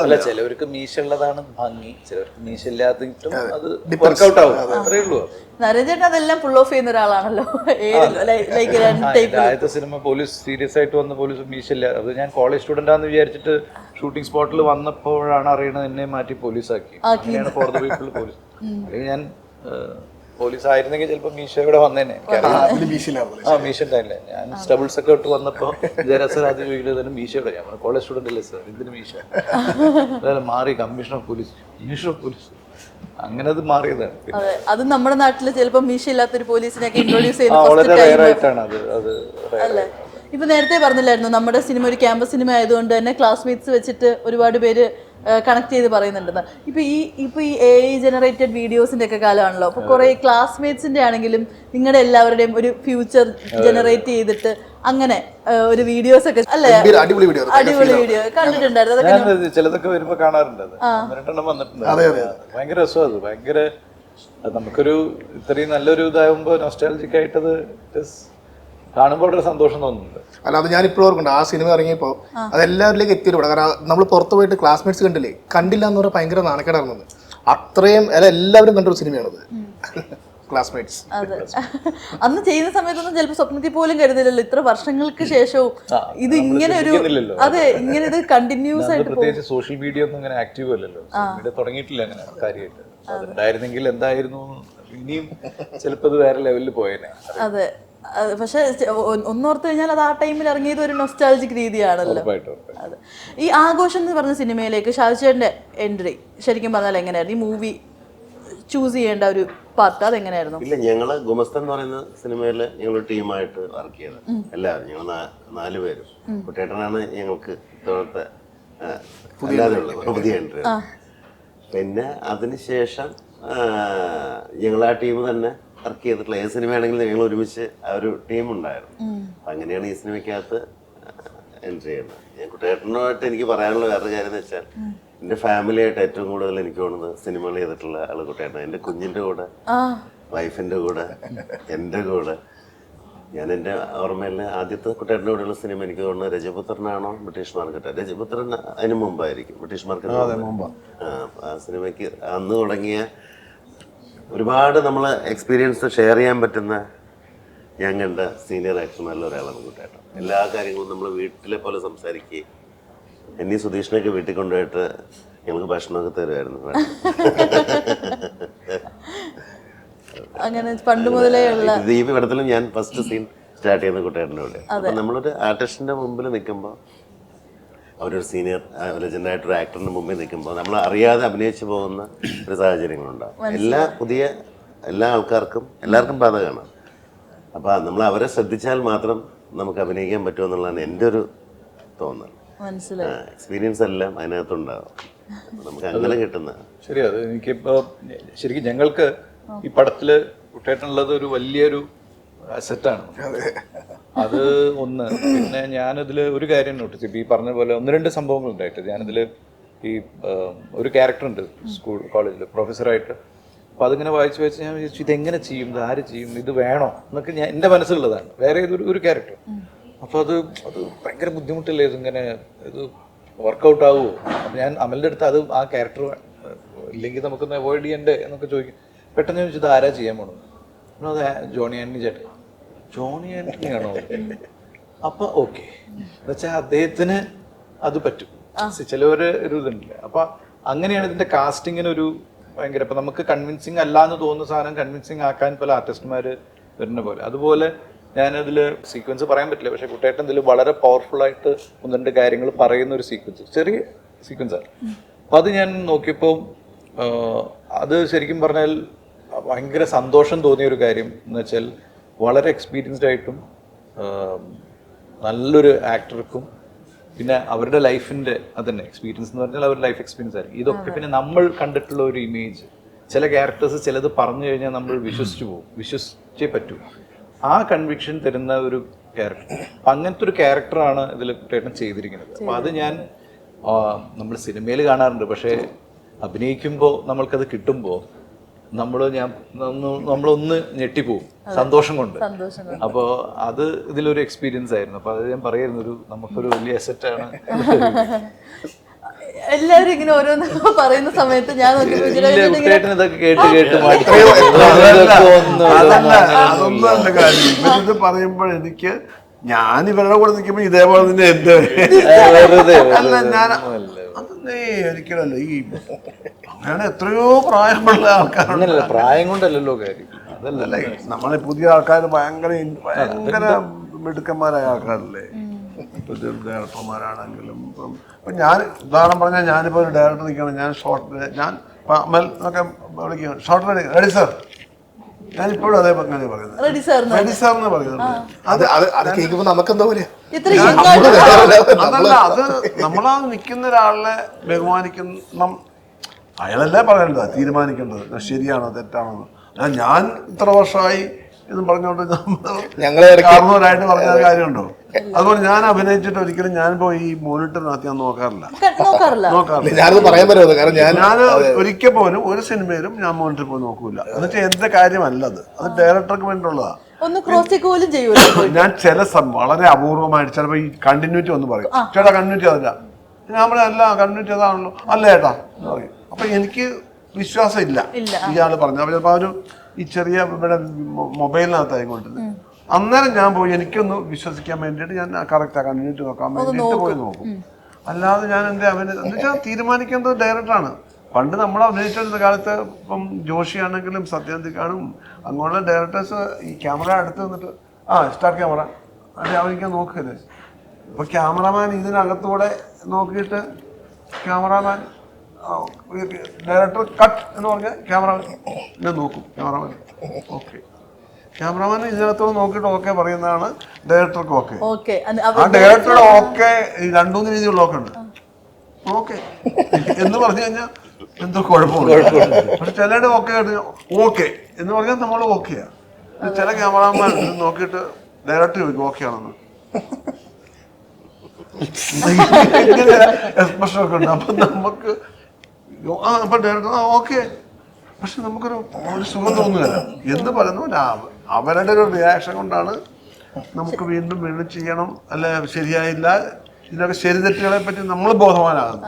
[SPEAKER 1] അല്ല, ചിലവർക്ക് മീശ ഉള്ളതാണ് ഭംഗി, ചിലവർക്ക് മീശ ഇല്ലാത്തിട്ടും അത് വർക്കൗട്ട് ആവും. അത്രേ ഉള്ളൂ.
[SPEAKER 3] നരേന്ദ്രൻ അതെല്ലാം ഫുൾ ഓഫ് ചെയ്യുന്ന ഒരാളാണല്ലോ. ലൈക്ക് രണ്ട് ടൈപ്പ്.
[SPEAKER 1] ആദ്യത്തെ സിനിമ പോലീസ് സീരിയസ് ആയിട്ട് വന്ന പോലീസ് മീശയില്ല. അത് ഞാൻ കോളേജ് സ്റ്റുഡൻ്റാന്ന് വിചാരിച്ചിട്ട് ഷൂട്ടിംഗ് സ്പോട്ടിൽ വന്നപ്പോഴാണ് അറിയണത് എന്നെ മാറ്റി പോലീസാക്കി. അങ്ങനെയാണ് ഫോർ ദ പീപ്പിൾ പോലീസ്. അല്ലെങ്കിൽ ഞാൻ പോലീസ് ആയിരുന്നെങ്കിൽ ചിലപ്പോൾ മീശയുടെ വന്നേനെ. മീശ ഉണ്ടായില്ലേ. ഞാൻ സ്റ്റബിൾസ് ഒക്കെ ഇട്ട് വന്നപ്പോൾ ജയരാജ് ആദ്യം ചോദിക്കുന്നത് മീശയുടെ. ഞാൻ കോളേജ് സ്റ്റുഡൻ്റ് അല്ലേ സാർ, എന്തിനു മീശ? മാറി കമ്മീഷണർ ഓഫ് പോലീസ് അങ്ങനെ അത് മാറിയതാണ്.
[SPEAKER 3] അതെ, അത് നമ്മുടെ നാട്ടില് ചിലപ്പോൾ മീശ ഇല്ലാത്തൊരു പോലീസിനെയൊക്കെ ഇൻട്രോഡ്യൂസ്
[SPEAKER 1] വളരെ റയറായിട്ടാണ് അത്
[SPEAKER 3] അല്ലേ. ഇപ്പൊ നേരത്തെ പറഞ്ഞില്ലായിരുന്നു നമ്മുടെ സിനിമ ഒരു ക്യാമ്പസ് സിനിമ ആയതുകൊണ്ട് തന്നെ ക്ലാസ്മേറ്റ്സ് വെച്ചിട്ട് ഒരുപാട് പേര് കണക്ട് ചെയ്ത് പറയുന്നുണ്ടെന്ന്. ഇപ്പൊ ഈ AI ജനറേറ്റഡ് വീഡിയോസിന്റെ ഒക്കെ കാലമാണല്ലോ. അപ്പൊ കുറെ ക്ലാസ്മേറ്റ്സിന്റെ ആണെങ്കിലും നിങ്ങളുടെ എല്ലാവരുടെയും ഒരു ഫ്യൂച്ചർ ജനറേറ്റ് ചെയ്തിട്ട് അങ്ങനെ ഒരു വീഡിയോസ് ഒക്കെ അല്ലേ, അടിപൊളി വീഡിയോ കണ്ടിട്ടുണ്ടായിരുന്നു. അതൊക്കെ
[SPEAKER 1] ചിലതൊക്കെ വരുമ്പോ കാണാറുണ്ട്. അത് 2 വന്നിട്ടുണ്ട്. ഭയങ്കര രസമാണ്. അത് ഭയങ്കര നമുക്കൊരു ഇത്രയും നല്ലൊരു ഇതാകുമ്പോ നൊസ്റ്റാൾജിക് ആയിട്ടത് കാണുമ്പോൾ വളരെ സന്തോഷം തോന്നുന്നുണ്ട്.
[SPEAKER 5] അല്ല, അത് ഞാൻ ഇപ്പോഴും ഓർക്കുന്നുണ്ട്. ആ സിനിമ ഇറങ്ങിയപ്പോൾ അത് എല്ലാവരിലേക്ക് എത്തിയിട്ടുണ്ട്. കാരണം നമ്മൾ പുറത്ത് പോയിട്ട് ക്ലാസ്മേറ്റ്സ് കണ്ടില്ലേ, കണ്ടില്ല എന്ന് പറഞ്ഞാൽ ഭയങ്കര നാണക്കേടായിരുന്നത്. അത്രയും എല്ലാവരും കണ്ടൊരു സിനിമയാണത് ക്ലാസ്മേറ്റ്സ്.
[SPEAKER 3] അതെ, അന്ന് ചെയ്യുന്ന സമയത്തൊന്നും ചിലപ്പോൾ സ്വപ്നത്തിൽ പോലും കരുതില്ലല്ലോ ഇത്ര വർഷങ്ങൾക്ക് ശേഷവും ഇത് ഇങ്ങനെ ഒരു അതെ ഇങ്ങനെ ഇത് കണ്ടിന്യൂസ് ആയിട്ട്.
[SPEAKER 1] പ്രത്യേകിച്ച് സോഷ്യൽ മീഡിയ ഒന്നും ഇങ്ങനെ ആക്റ്റീവ് അല്ലല്ലോ. മീഡിയ തുടങ്ങിയിട്ടില്ല അങ്ങനെ കാര്യമായിട്ട്. അതുണ്ടായിരുന്നെങ്കിൽ എന്തായിരുന്നു, ഇനിയും ചിലപ്പോൾ അത് വേറെ ലെവലിൽ പോയേനെ.
[SPEAKER 3] അതെ, പക്ഷെ ഒന്നോർത്ത് കഴിഞ്ഞാൽ അത് ആ ടൈമിൽ ഇറങ്ങിയത് ഒരു നൊസ്റ്റാൾജിക് രീതിയാണല്ലോ. അതെ, ഈ ആഘോഷം എന്ന് പറഞ്ഞ സിനിമയിലേക്ക് ഷാജിച്ചേട്ടൻ്റെ എൻട്രി ശരിക്കും പറഞ്ഞാൽ എങ്ങനെയായിരുന്നു? ഈ മൂവി ചൂസ് ചെയ്യേണ്ട ഒരു പാർട്ട് അതെങ്ങനെയായിരുന്നു?
[SPEAKER 2] ഇല്ല, ഞങ്ങള് ഗുമസ്തൻ എന്ന് പറയുന്ന സിനിമയിൽ ഞങ്ങൾ ടീമായിട്ട് വർക്ക് ചെയ്തത്. എല്ലാവരും ഞങ്ങൾ 4 പേരും. കുട്ടേട്ടനാണ് ഞങ്ങൾക്ക് ഇത്തവണത്തെ പുതിയ എൻട്രി. പിന്നെ അതിനുശേഷം ഞങ്ങൾ ആ ടീം തന്നെ വർക്ക് ചെയ്തിട്ടുള്ള ഏത് സിനിമയാണെങ്കിലും ഞങ്ങൾ ഒരുമിച്ച് ആ ഒരു ടീം ഉണ്ടായിരുന്നു. അപ്പം അങ്ങനെയാണ് ഈ സിനിമയ്ക്കകത്ത് എൻട്രി ചെയ്യുന്നത്. ഞാൻ കുട്ടേട്ടനുമായിട്ട് എനിക്ക് പറയാനുള്ള വേറൊരു കാര്യം എന്ന് വെച്ചാൽ എൻ്റെ ഫാമിലിയായിട്ട് ഏറ്റവും കൂടുതൽ എനിക്ക് തോന്നുന്നത് സിനിമകൾ ചെയ്തിട്ടുള്ള ആൾ കുട്ടേട്ടൻ. എൻ്റെ കുഞ്ഞിൻ്റെ കൂടെ, വൈഫിൻ്റെ കൂടെ, എൻ്റെ കൂടെ. ഞാൻ എൻ്റെ ഓർമ്മയിൽ ആദ്യത്തെ കുട്ടേട്ടൻ്റെ കൂടെയുള്ള സിനിമ എനിക്ക് തോന്നുന്നത് രജപുത്രനാണോ ബ്രിട്ടീഷ് മാർക്കറ്റ്. രജപുത്രൻ അതിന് മുമ്പായിരിക്കും, ബ്രിട്ടീഷ് മാർക്കറ്റ്. ആ സിനിമയ്ക്ക് അന്ന് തുടങ്ങിയ ഒരുപാട് നമ്മൾ എക്സ്പീരിയൻസ് ഷെയർ ചെയ്യാൻ പറ്റുന്ന ഞാൻ കണ്ട സീനിയർ ആക്ടർമാരിൽ ഒരാളാണ് കുട്ടേട്ടൻ. എല്ലാ കാര്യങ്ങളും നമ്മൾ വീട്ടിലെ പോലെ സംസാരിക്കുകയും എന്നീ സുധീഷിനൊക്കെ വീട്ടിൽ കൊണ്ടുപോയിട്ട് ഞങ്ങൾക്ക് ഭക്ഷണമൊക്കെ തരുമായിരുന്നു.
[SPEAKER 3] അങ്ങനെ പണ്ട് മുതലേ
[SPEAKER 2] ഈ പടത്തിലും ഞാൻ ഫസ്റ്റ് സീൻ സ്റ്റാർട്ട് ചെയ്യുന്ന കുട്ടേട്ടൻ്റെ കൂടെ. അപ്പം നമ്മളൊരു ആർട്ടിസ്റ്റിൻ്റെ മുമ്പിൽ നിൽക്കുമ്പോൾ, അവരൊരു സീനിയർ ലെജൻഡായിട്ടൊരു ആക്ടറിൻ്റെ മുമ്പിൽ നിൽക്കുമ്പോൾ നമ്മൾ അറിയാതെ അഭിനയിച്ചു പോകുന്ന ഒരു സാഹചര്യങ്ങളുണ്ടാകും. എല്ലാ ആൾക്കാർക്കും എല്ലാവർക്കും ബാധകമാണ്. അപ്പോൾ നമ്മൾ അവരെ ശ്രദ്ധിച്ചാൽ മാത്രം നമുക്ക് അഭിനയിക്കാൻ പറ്റുമെന്നുള്ളതാണ് എൻ്റെ ഒരു തോന്നൽ. എക്സ്പീരിയൻസ് എല്ലാം അതിനകത്തുണ്ടാകും. നമുക്ക് അങ്ങനെ കിട്ടുന്ന
[SPEAKER 1] ശരി. അത് എനിക്കിപ്പോൾ ശരിക്കും ഞങ്ങൾക്ക് ഈ പടത്തില് കുട്ടേട്ടനുള്ളത് ഒരു വലിയൊരു അസറ്റാണ്. അത് ഒന്ന്. പിന്നെ ഞാനതിൽ ഒരു കാര്യം നോട്ടീസ്, ഇപ്പം ഈ പറഞ്ഞ പോലെ 1-2 സംഭവങ്ങൾ ഉണ്ടായിട്ട് ഞാനതിൽ ഈ ഒരു ക്യാരക്ടറുണ്ട് സ്കൂൾ കോളേജിൽ പ്രൊഫസറായിട്ട്. അപ്പോൾ അതിങ്ങനെ വായിച്ച് ഞാൻ വിചാരിച്ചു ഇതെങ്ങനെ ചെയ്യും, ഇത് ആര് ചെയ്യും, ഇത് വേണോ എന്നൊക്കെ ഞാൻ എൻ്റെ മനസ്സിലുള്ളതാണ്. വേറെ ഒരു ക്യാരക്ടർ. അപ്പോൾ അത് ഭയങ്കര ബുദ്ധിമുട്ടില്ലേ, ഇത് വർക്കൗട്ട് ആവുമോ? അപ്പം ഞാൻ അമലിൻ്റെ അടുത്ത് അത് ആ ക്യാരക്ടർ ഇല്ലെങ്കിൽ നമുക്കൊന്ന് അവോയ്ഡ് ചെയ്യണ്ടേ എന്നൊക്കെ ചോദിക്കും. പെട്ടെന്ന് ചോദിച്ചു ഇത് ആരാ ചെയ്യാൻ പോകണം? അത് ജോണി ആൻ്റണി ചേട്ടൻ. ജോണി ആൻ്റണി ആണോ? അപ്പം ഓക്കെ എന്നുവെച്ചാൽ അദ്ദേഹത്തിന് അത് പറ്റും. ചിലവര് ഒരു ഇതുണ്ടല്ലേ. അപ്പം അങ്ങനെയാണ് ഇതിൻ്റെ കാസ്റ്റിങ്ങിനൊരു ഭയങ്കര, ഇപ്പം നമുക്ക് കൺവിൻസിങ് അല്ല എന്ന് തോന്നുന്ന സാധനം കൺവിൻസിങ് ആക്കാൻ പല ആർട്ടിസ്റ്റുമാർ വരുന്ന പോലെ. അതുപോലെ ഞാനതിൽ സീക്വൻസ് പറയാൻ പറ്റില്ല, പക്ഷേ കുട്ടേട്ടൻ ഇതിൽ വളരെ പവർഫുള്ളായിട്ട് 1-2 കാര്യങ്ങൾ പറയുന്ന ഒരു സീക്വൻസ്, ചെറിയ സീക്വൻസാണ്. അപ്പം അത് ഞാൻ നോക്കിയപ്പോൾ അത് ശരിക്കും പറഞ്ഞാൽ ഭയങ്കര സന്തോഷം തോന്നിയ ഒരു കാര്യം എന്ന് വെച്ചാൽ വളരെ എക്സ്പീരിയൻസ്ഡ് ആയിട്ടും നല്ലൊരു ആക്ടർക്കും പിന്നെ അവരുടെ ലൈഫിൻ്റെ അതന്നെ എക്സ്പീരിയൻസ് എന്ന് പറഞ്ഞാൽ അവരുടെ ലൈഫ് എക്സ്പീരിയൻസ് ആയിരിക്കും. ഇതൊക്കെ പിന്നെ നമ്മൾ കണ്ടിട്ടുള്ള ഒരു ഇമേജ്, ചില ക്യാരക്ടേഴ്സ് ചിലത് പറഞ്ഞു കഴിഞ്ഞാൽ നമ്മൾ വിശ്വസിച്ചു പോകും, വിശ്വസിച്ചേ പറ്റൂ. ആ കൺവിക്ഷൻ തരുന്ന ഒരു ക്യാരക്ടർ, അങ്ങനത്തെ ഒരു ക്യാരക്ടറാണ് ഇതിൽ കുട്ടേട്ടൻ ചെയ്തിരിക്കുന്നത്. അപ്പോൾ അത് നമ്മൾ സിനിമയിൽ കാണാറുണ്ട്, പക്ഷേ അഭിനയിക്കുമ്പോൾ നമ്മൾക്കത് കിട്ടുമ്പോൾ നമ്മളൊന്ന് ഞെട്ടിപ്പോവും സന്തോഷം കൊണ്ട്. അപ്പോൾ അത് ഇതിലൊരു എക്സ്പീരിയൻസ് ആയിരുന്നു. അപ്പോൾ അത് ഞാൻ പറയായിരുന്നു, നമുക്കൊരു വലിയ അസറ്റാണ്.
[SPEAKER 3] എല്ലാവരും ഇങ്ങനെ ഓരോന്ന് പറയുന്ന സമയത്ത് ഞാൻ നോക്കിയപ്പോ
[SPEAKER 1] കുട്ടേട്ടൻ ഇതൊക്കെ കേട്ട് കേട്ട് മടുത്തു.
[SPEAKER 4] അതല്ല അതൊന്നും അല്ല കാര്യം. ഇവരിത് പറയുമ്പോൾ എനിക്ക് ഞാൻ ഇവരുടെ കൂടെ നിൽക്കുമ്പോ ഇതേപോലെ തന്നെ എന്റെ അല്ല ഞാൻ അതൊന്നേ ഒരിക്കലല്ല. ഈ അങ്ങനെ എത്രയോ പ്രായമുള്ള ആൾക്കാരുണ്ട്.
[SPEAKER 1] അങ്ങനല്ല, പ്രായം കൊണ്ടല്ലല്ലോ കാര്യം.
[SPEAKER 4] അതല്ലേ നമ്മളെ പുതിയ ആൾക്കാർ ഭയങ്കര മിടുക്കന്മാരായ ആൾക്കാരല്ലേ. ഇപ്പൊ ഡയറക്ടർമാരാണെങ്കിലും ഇപ്പൊ ഞാൻ ഉദാഹരണം പറഞ്ഞാൽ ഞാനിപ്പോ ഒരു ഡയറക്ടർ നിൽക്കണം, ഞാൻ ഷോർട്ട് ഞാൻ അമൽ എന്നൊക്കെ വിളിക്കുകയാണ്, ഷോർട്ട് റെഡി സാർ. ഞാനിപ്പോഴും അതേ അങ്ങനെ പറയുന്നത് റെഡി സാർ എന്ന് പറയുന്നത്.
[SPEAKER 5] അത് കേൾക്കുമ്പോ നമുക്കെന്താ പോലെ
[SPEAKER 4] അതല്ല, അത് നമ്മളാ നിൽക്കുന്ന ഒരാളിനെ ബഹുമാനിക്കുന്ന അയാളല്ലേ പറയേണ്ടത്, തീരുമാനിക്കേണ്ടത് ശരിയാണോ തെറ്റാണോ. ഞാൻ ഇത്ര വർഷമായി എന്ന് പറഞ്ഞുകൊണ്ട് കാരണവരായിട്ട് പറഞ്ഞ കാര്യമുണ്ടോ? അതുപോലെ ഞാൻ അഭിനയിച്ചിട്ട് ഒരിക്കലും ഞാൻ പോയി ഈ മോണിറ്ററിനകത്ത് ഞാൻ നോക്കാറില്ല. ഞാൻ ഒരിക്കൽ പോലും ഒരു സിനിമയിലും ഞാൻ മോണിറ്ററിൽ പോയി നോക്കൂല. എന്നുവെച്ചാൽ എന്റെ കാര്യമല്ലത്, അത് ഡയറക്ടർക്ക് വേണ്ടിയുള്ളതാ. ഞാൻ ചില വളരെ അപൂർവമായിട്ട് ചിലപ്പോ ഈ കണ്ടിന്യൂറ്റി ഒന്ന് പറയും, ചേട്ടാ കണ്ടിന്യൂറ്റി അതല്ല, ഞാൻ പറയാം അല്ല കണ്ടിന്യൂറ്റി അതാണല്ലോ, അല്ല ചേട്ടാ എന്ന് പറയും. അപ്പൊ എനിക്ക് വിശ്വാസം ഇല്ല ഇയാള് പറഞ്ഞു. അപ്പൊ ചിലപ്പോ അവര് ഈ ചെറിയ ഇവിടെ മൊബൈലിനകത്തായിക്കൊണ്ടിരുന്നത്, അന്നേരം ഞാൻ പോയി എനിക്കൊന്ന് വിശ്വസിക്കാൻ വേണ്ടിയിട്ട് ഞാൻ കറക്റ്റ് കണ്ടിന്യൂറ്റി നോക്കാൻ വേണ്ടിയിട്ട് പോയി നോക്കും. അല്ലാതെ ഞാൻ എൻ്റെ എന്നുവെച്ചാൽ തീരുമാനിക്കേണ്ടത് ഡയറക്ടറാണ്. പണ്ട് നമ്മൾ അഭിനയിച്ചിരുന്ന കാലത്ത് ഇപ്പം ജോഷിയാണെങ്കിലും സത്യന്തിക്കാണും അങ്ങനെയുള്ള ഡയറക്ടേഴ്സ് ഈ ക്യാമറ അടുത്ത് നിന്നിട്ട് സ്റ്റാർട്ട് ക്യാമറ അല്ലെ അവരിക്കാൻ നോക്കരുത്. ഇപ്പൊ ക്യാമറമാൻ ഇതിനകത്തൂടെ നോക്കിയിട്ട് ക്യാമറാമാൻ ഡയറക്ടർ കട്ട് എന്ന് പറഞ്ഞാൽ ക്യാമറമാൻ ഇങ്ങനെ നോക്കും. ക്യാമറമാൻ ഓക്കെ, ക്യാമറമാൻ ഇതിനകത്തോട് നോക്കിയിട്ട് ഓക്കെ പറയുന്നതാണ് ഡയറക്ടർക്ക് ഓക്കെ. ആ ഡയറക്ടറുടെ ഓക്കെ 2-3 രീതിയിലുള്ള ഓക്കെ ഉണ്ട്. ഓക്കെ എന്ന് പറഞ്ഞു കഴിഞ്ഞാൽ എന്തോ കുഴപ്പമില്ല. പക്ഷെ ചിലരുടെ ഓക്കെ ഓക്കെ എന്ന് പറഞ്ഞാൽ നമ്മൾ ഓക്കെയാ. ചില ക്യാമറമാൻ നോക്കിയിട്ട് ഡയറക്ടർ ചോദിക്കും ഓക്കെ ആണെന്ന്. എക്സ്പ്രഷൻ ഒക്കെ ഉണ്ട്. അപ്പൊ നമുക്ക് അപ്പൊ ഡയറക്ടർ ഓക്കെ, പക്ഷെ നമുക്കൊരു സുഖം തോന്നുകയല്ല എന്ന് പറയുന്നു. അവരുടെ ഒരു റിയാക്ഷൻ കൊണ്ടാണ് നമുക്ക് വീണ്ടും വീണ്ടും ചെയ്യണം, അല്ലെ ശരിയായില്ല, ഇതിനൊക്കെ ശരി തെറ്റുകളെ പറ്റി നമ്മൾ ബോധവാനാകുന്നു.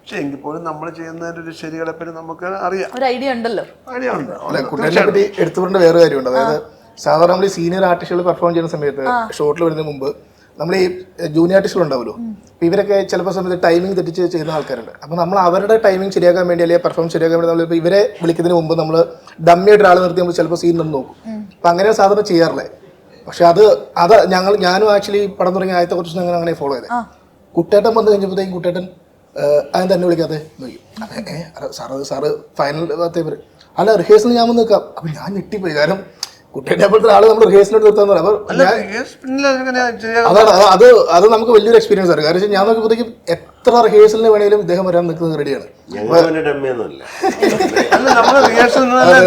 [SPEAKER 4] പക്ഷെ എങ്കിൽ പോലും നമ്മൾ ചെയ്യുന്നതിന്റെ ഒരു ശരികളെ പറ്റി നമുക്ക് അറിയാം, ഒരു ഐഡിയ ഉണ്ടല്ലോ. ഐഡിയ ഉണ്ട്.
[SPEAKER 5] കുട്ടികളെ പറ്റി എടുത്തു പറഞ്ഞ വേറെ കാര്യമുണ്ട്. അതായത് സാധാരണ നമ്മൾ ഈ സീനിയർ ആർട്ടിസ്റ്റുകൾ പെർഫോം ചെയ്യുന്ന സമയത്ത് ഷോട്ടിൽ വരുന്നതിന് മുമ്പ് നമ്മൾ ഈ ജൂനിയർ ആർട്ടിസ്റ്റുകൾ ഉണ്ടാവുമല്ലോ, അപ്പോൾ ഇവരൊക്കെ ചിലപ്പോൾ സമയത്ത് ടൈമിംഗ് തെറ്റിച്ച് ചെയ്യുന്ന ആൾക്കാരുണ്ട്. അപ്പോൾ നമ്മൾ അവരുടെ ടൈമിംഗ് ശരിയാക്കാൻ വേണ്ടി അല്ലെങ്കിൽ പെർഫോമൻസ് ശരിയാക്കാൻ വേണ്ടി നമ്മൾ ഇവരെ വിളിക്കുന്നതിന് മുമ്പ് നമ്മൾ ഡമ്മിയായിട്ട് ഒരാൾ നിർത്തി നമ്മൾ ചിലപ്പോൾ സീൻ നമ്മൾ നോക്കും. അപ്പം അങ്ങനെ സാധാരണ ചെയ്യാറില്ലേ. പക്ഷെ അത് ഞാനും ആക്ച്വലി പടം തുടങ്ങിയ ആദ്യത്തെ കുറച്ച് ദിവസം അങ്ങനെ ഫോളോ ചെയ്തത്. കുട്ടേട്ടൻ വന്ന് കഴിഞ്ഞപ്പോഴത്തേക്കും കുട്ടേട്ടൻ അതിന് തന്നെ വിളിക്കാതെ സാറ് ഫൈനൽ അല്ല റിഹേഴ്സൽ ഞാൻ വന്ന് നിൽക്കാം. അപ്പം ഞാൻ ഞെട്ടിപ്പോയി. കാരണം കുട്ടേട്ടനെ പോലത്തെ ആള് നമ്മൾ റിഹേഴ്സലോട്ട് നിർത്താന്ന് പറയാം. അതാണ് അത് നമുക്ക് വലിയൊരു എക്സ്പീരിയൻസ് ആണ്. കാരണം ഞാൻ നോക്കിയപ്പോഴത്തേക്കും എത്ര റിഹേഴ്സലിന് വേണേലും ഇദ്ദേഹം വരാൻ നിൽക്കുന്നത് റെഡിയാണ്.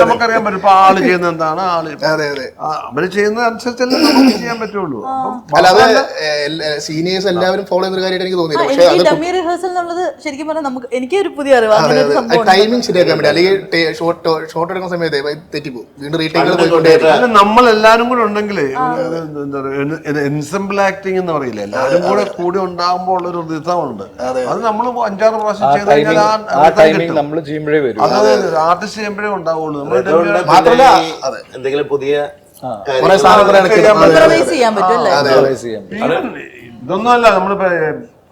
[SPEAKER 4] നമുക്കറിയാൻ പറ്റും ഇപ്പൊ ആള് ചെയ്യുന്നത് എന്താണ്, ആള് അവര് ചെയ്യുന്നത് അനുസരിച്ചല്ലേ നമുക്ക് ചെയ്യാൻ പറ്റുള്ളൂ.
[SPEAKER 5] അല്ലാതെ സീനിയേഴ്സ് എല്ലാവരും ഫോളോ ചെയ്യുന്ന കാര്യമായിട്ട് എനിക്ക് തോന്നിയില്ല. പക്ഷേ
[SPEAKER 3] ശരിക്കും പറഞ്ഞാൽ നമുക്ക് എനിക്ക് ഒരു പുതിയ അറിവ്
[SPEAKER 5] ടൈമിംഗ് ശരിയാക്കാൻ വേണ്ടി അല്ലെങ്കിൽ ഷോർട്ട് എടുക്കുന്ന സമയത്ത് തെറ്റിപ്പോകും, വീണ്ടും റീടേക്കുകൾ പോയിക്കൊണ്ടേ.
[SPEAKER 4] നമ്മളെല്ലാരും കൂടെ ഉണ്ടെങ്കിലേ എൻസെമ്പിൾ ആക്ടിങ് എന്ന് പറയില്ല, എല്ലാരും കൂടെ ഉണ്ടാകുമ്പോൾ ഉള്ളൊരു റിതമുണ്ട്. അത് നമ്മൾ 5-6 പ്രാവശ്യം ചെയ്ത് കഴിഞ്ഞാൽ ആർട്ടിസ്റ്റ് ചെയ്യുമ്പോഴേ ഉണ്ടാവുള്ളൂ.
[SPEAKER 2] മാത്രമല്ല എന്തെങ്കിലും പുതിയ
[SPEAKER 4] ഇതൊന്നും അല്ല. നമ്മളിപ്പോ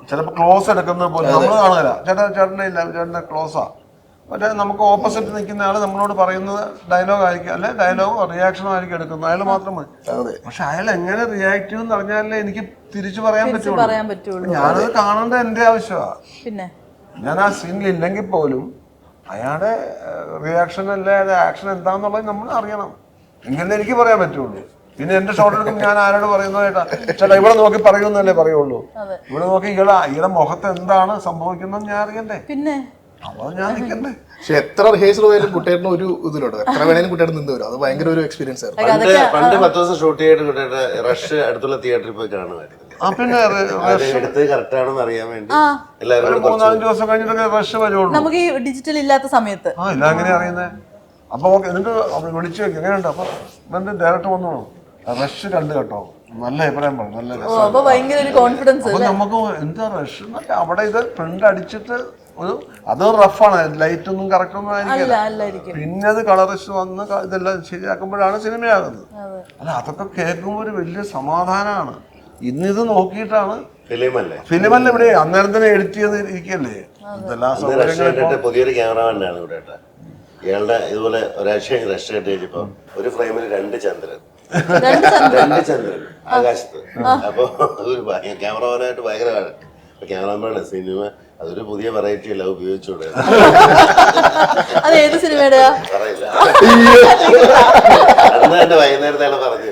[SPEAKER 4] ചിലപ്പോ ക്ലോസ് എടുക്കുന്ന പോലെ നമ്മള് കാണുകയില്ല. ചേട്ടനെ ഇല്ല, ചേട്ടനെ ക്ലോസാ. മറ്റേ നമുക്ക് ഓപ്പോസിറ്റ് നിൽക്കുന്ന ആള് നമ്മളോട് പറയുന്നത് ഡയലോഗ് ആയിരിക്കും, അല്ലെ ഡയലോഗോ റിയാക്ഷനോ ആയിരിക്കും എടുക്കുന്നത്, അയാൾ മാത്രം മതി. പക്ഷെ അയാൾ എങ്ങനെ റിയാക്ട് ചെയ്യും എന്ന് പറഞ്ഞാലേ എനിക്ക് തിരിച്ചു പറയാൻ പറ്റുള്ളൂ. ഞാനത് കാണേണ്ട എന്റെ ആവശ്യമാണ്. പിന്നെ ഞാൻ ആ സീനിൽ ഇല്ലെങ്കിൽ പോലും അയാളുടെ റിയാക്ഷൻ അല്ലെ ആക്ഷൻ എന്താന്നുള്ളത് നമ്മൾ അറിയണം. എങ്ങനെ എനിക്ക് പറയാൻ പറ്റുള്ളൂ. പിന്നെ എന്റെ ഷോട്ട് എടുക്കുമ്പോൾ ഞാൻ ആരോട് പറയുന്നതായിട്ടാ ചേട്ടാ ഇവിടെ നോക്കി പറയുന്നല്ലേ പറയുള്ളൂ. ഇവിടെ നോക്കി ഈയുടെ മുഖത്ത് എന്താണ് സംഭവിക്കുന്നത് ഞാൻ അറിയണ്ടേ. പിന്നെ
[SPEAKER 5] പക്ഷെ എത്ര റിഹേഴ്സൽ പോയാലും കുട്ടേട്ടന് ഒരു ഇതിലോട്ട് എത്ര വേണേലും കുട്ടേട്ടൻ നിന്ന് വരും. അത് ഭയങ്കര ഒരു എക്സ്പീരിയൻസ് ആണ്.
[SPEAKER 2] പണ്ട് 10 ദിവസം ഷൂട്ട് ചെയ്തിട്ട് കുട്ടേട്ട റഷ് അടുത്തുള്ള തിയേറ്ററിൽ പോയി കാണുമായിരുന്നു. കറക്റ്റ് ആണെന്ന് അറിയാൻ വേണ്ടി
[SPEAKER 4] 3-4 ദിവസം കഴിഞ്ഞിട്ടൊക്കെ റഷ് വരുള്ളൂ.
[SPEAKER 3] നമുക്ക് ഈ ഡിജിറ്റൽ ഇല്ലാത്ത സമയത്ത്
[SPEAKER 4] അങ്ങനെ അറിയുന്നത്. അപ്പൊ എന്നിട്ട് വിളിച്ചു എങ്ങനെയുണ്ട്, അപ്പൊ ഡയറക്ടർ വന്നോളൂ റഷ് കണ്ടു കേട്ടോ, നല്ല അഭിപ്രായം പറഞ്ഞു, നല്ല
[SPEAKER 3] ഓ അപ്പൊ ഭയങ്കര ഒരു കോൺഫിഡൻസ്
[SPEAKER 4] അപ്പൊ നമുക്ക് എന്താ റഷ് അവിടെ ഇത് പ്രിന്റ് അടിച്ചിട്ട് ഒരു അത് റഫാണ്, ലൈറ്റ് ഒന്നും കറക്റ്റ് ഒന്നും ആയിരിക്കില്ല.
[SPEAKER 3] അല്ലായിരിക്കും.
[SPEAKER 4] പിന്നെ അത് കളറിസ്റ്റ് വന്ന് ഇതെല്ലാം ശരിയാക്കുമ്പോഴാണ് സിനിമയാകുന്നത്. അല്ല അതൊക്കെ കേൾക്കുമ്പോൾ ഒരു വലിയ സമാധാനമാണ്. ഇന്നിത് നോക്കിയിട്ടാണ് ഫിലിമല്ല ഇവിടെ അന്നേരം തന്നെ എഡിറ്റ് ചെയ്ത് ഇരിക്കല്ലേ.
[SPEAKER 2] പുതിയൊരു ക്യാമറമാനാണ് ഇവിടെ കേട്ടോ. ഇയാളുടെ ഇതുപോലെ ഒരാഴ്ച റെസ്റ്റ് കഴിഞ്ഞപ്പോ ഒരു ഫ്രെയിമിൽ 2 ചന്ദ്രൻ ആകാശത്ത്. അപ്പൊ ഒരു ക്യാമറമാനായിട്ട് ഭയങ്കര ക്യാമറമാനാണ്. സിനിമ അതൊരു പുതിയ വെറൈറ്റി അല്ല, ഉപയോഗിച്ചൂടെ
[SPEAKER 3] അത് ഏത് സിനിമയുടെ
[SPEAKER 2] പറയില്ല. അന്ന് എന്റെ വൈകുന്നേരത്താണ് പറഞ്ഞു.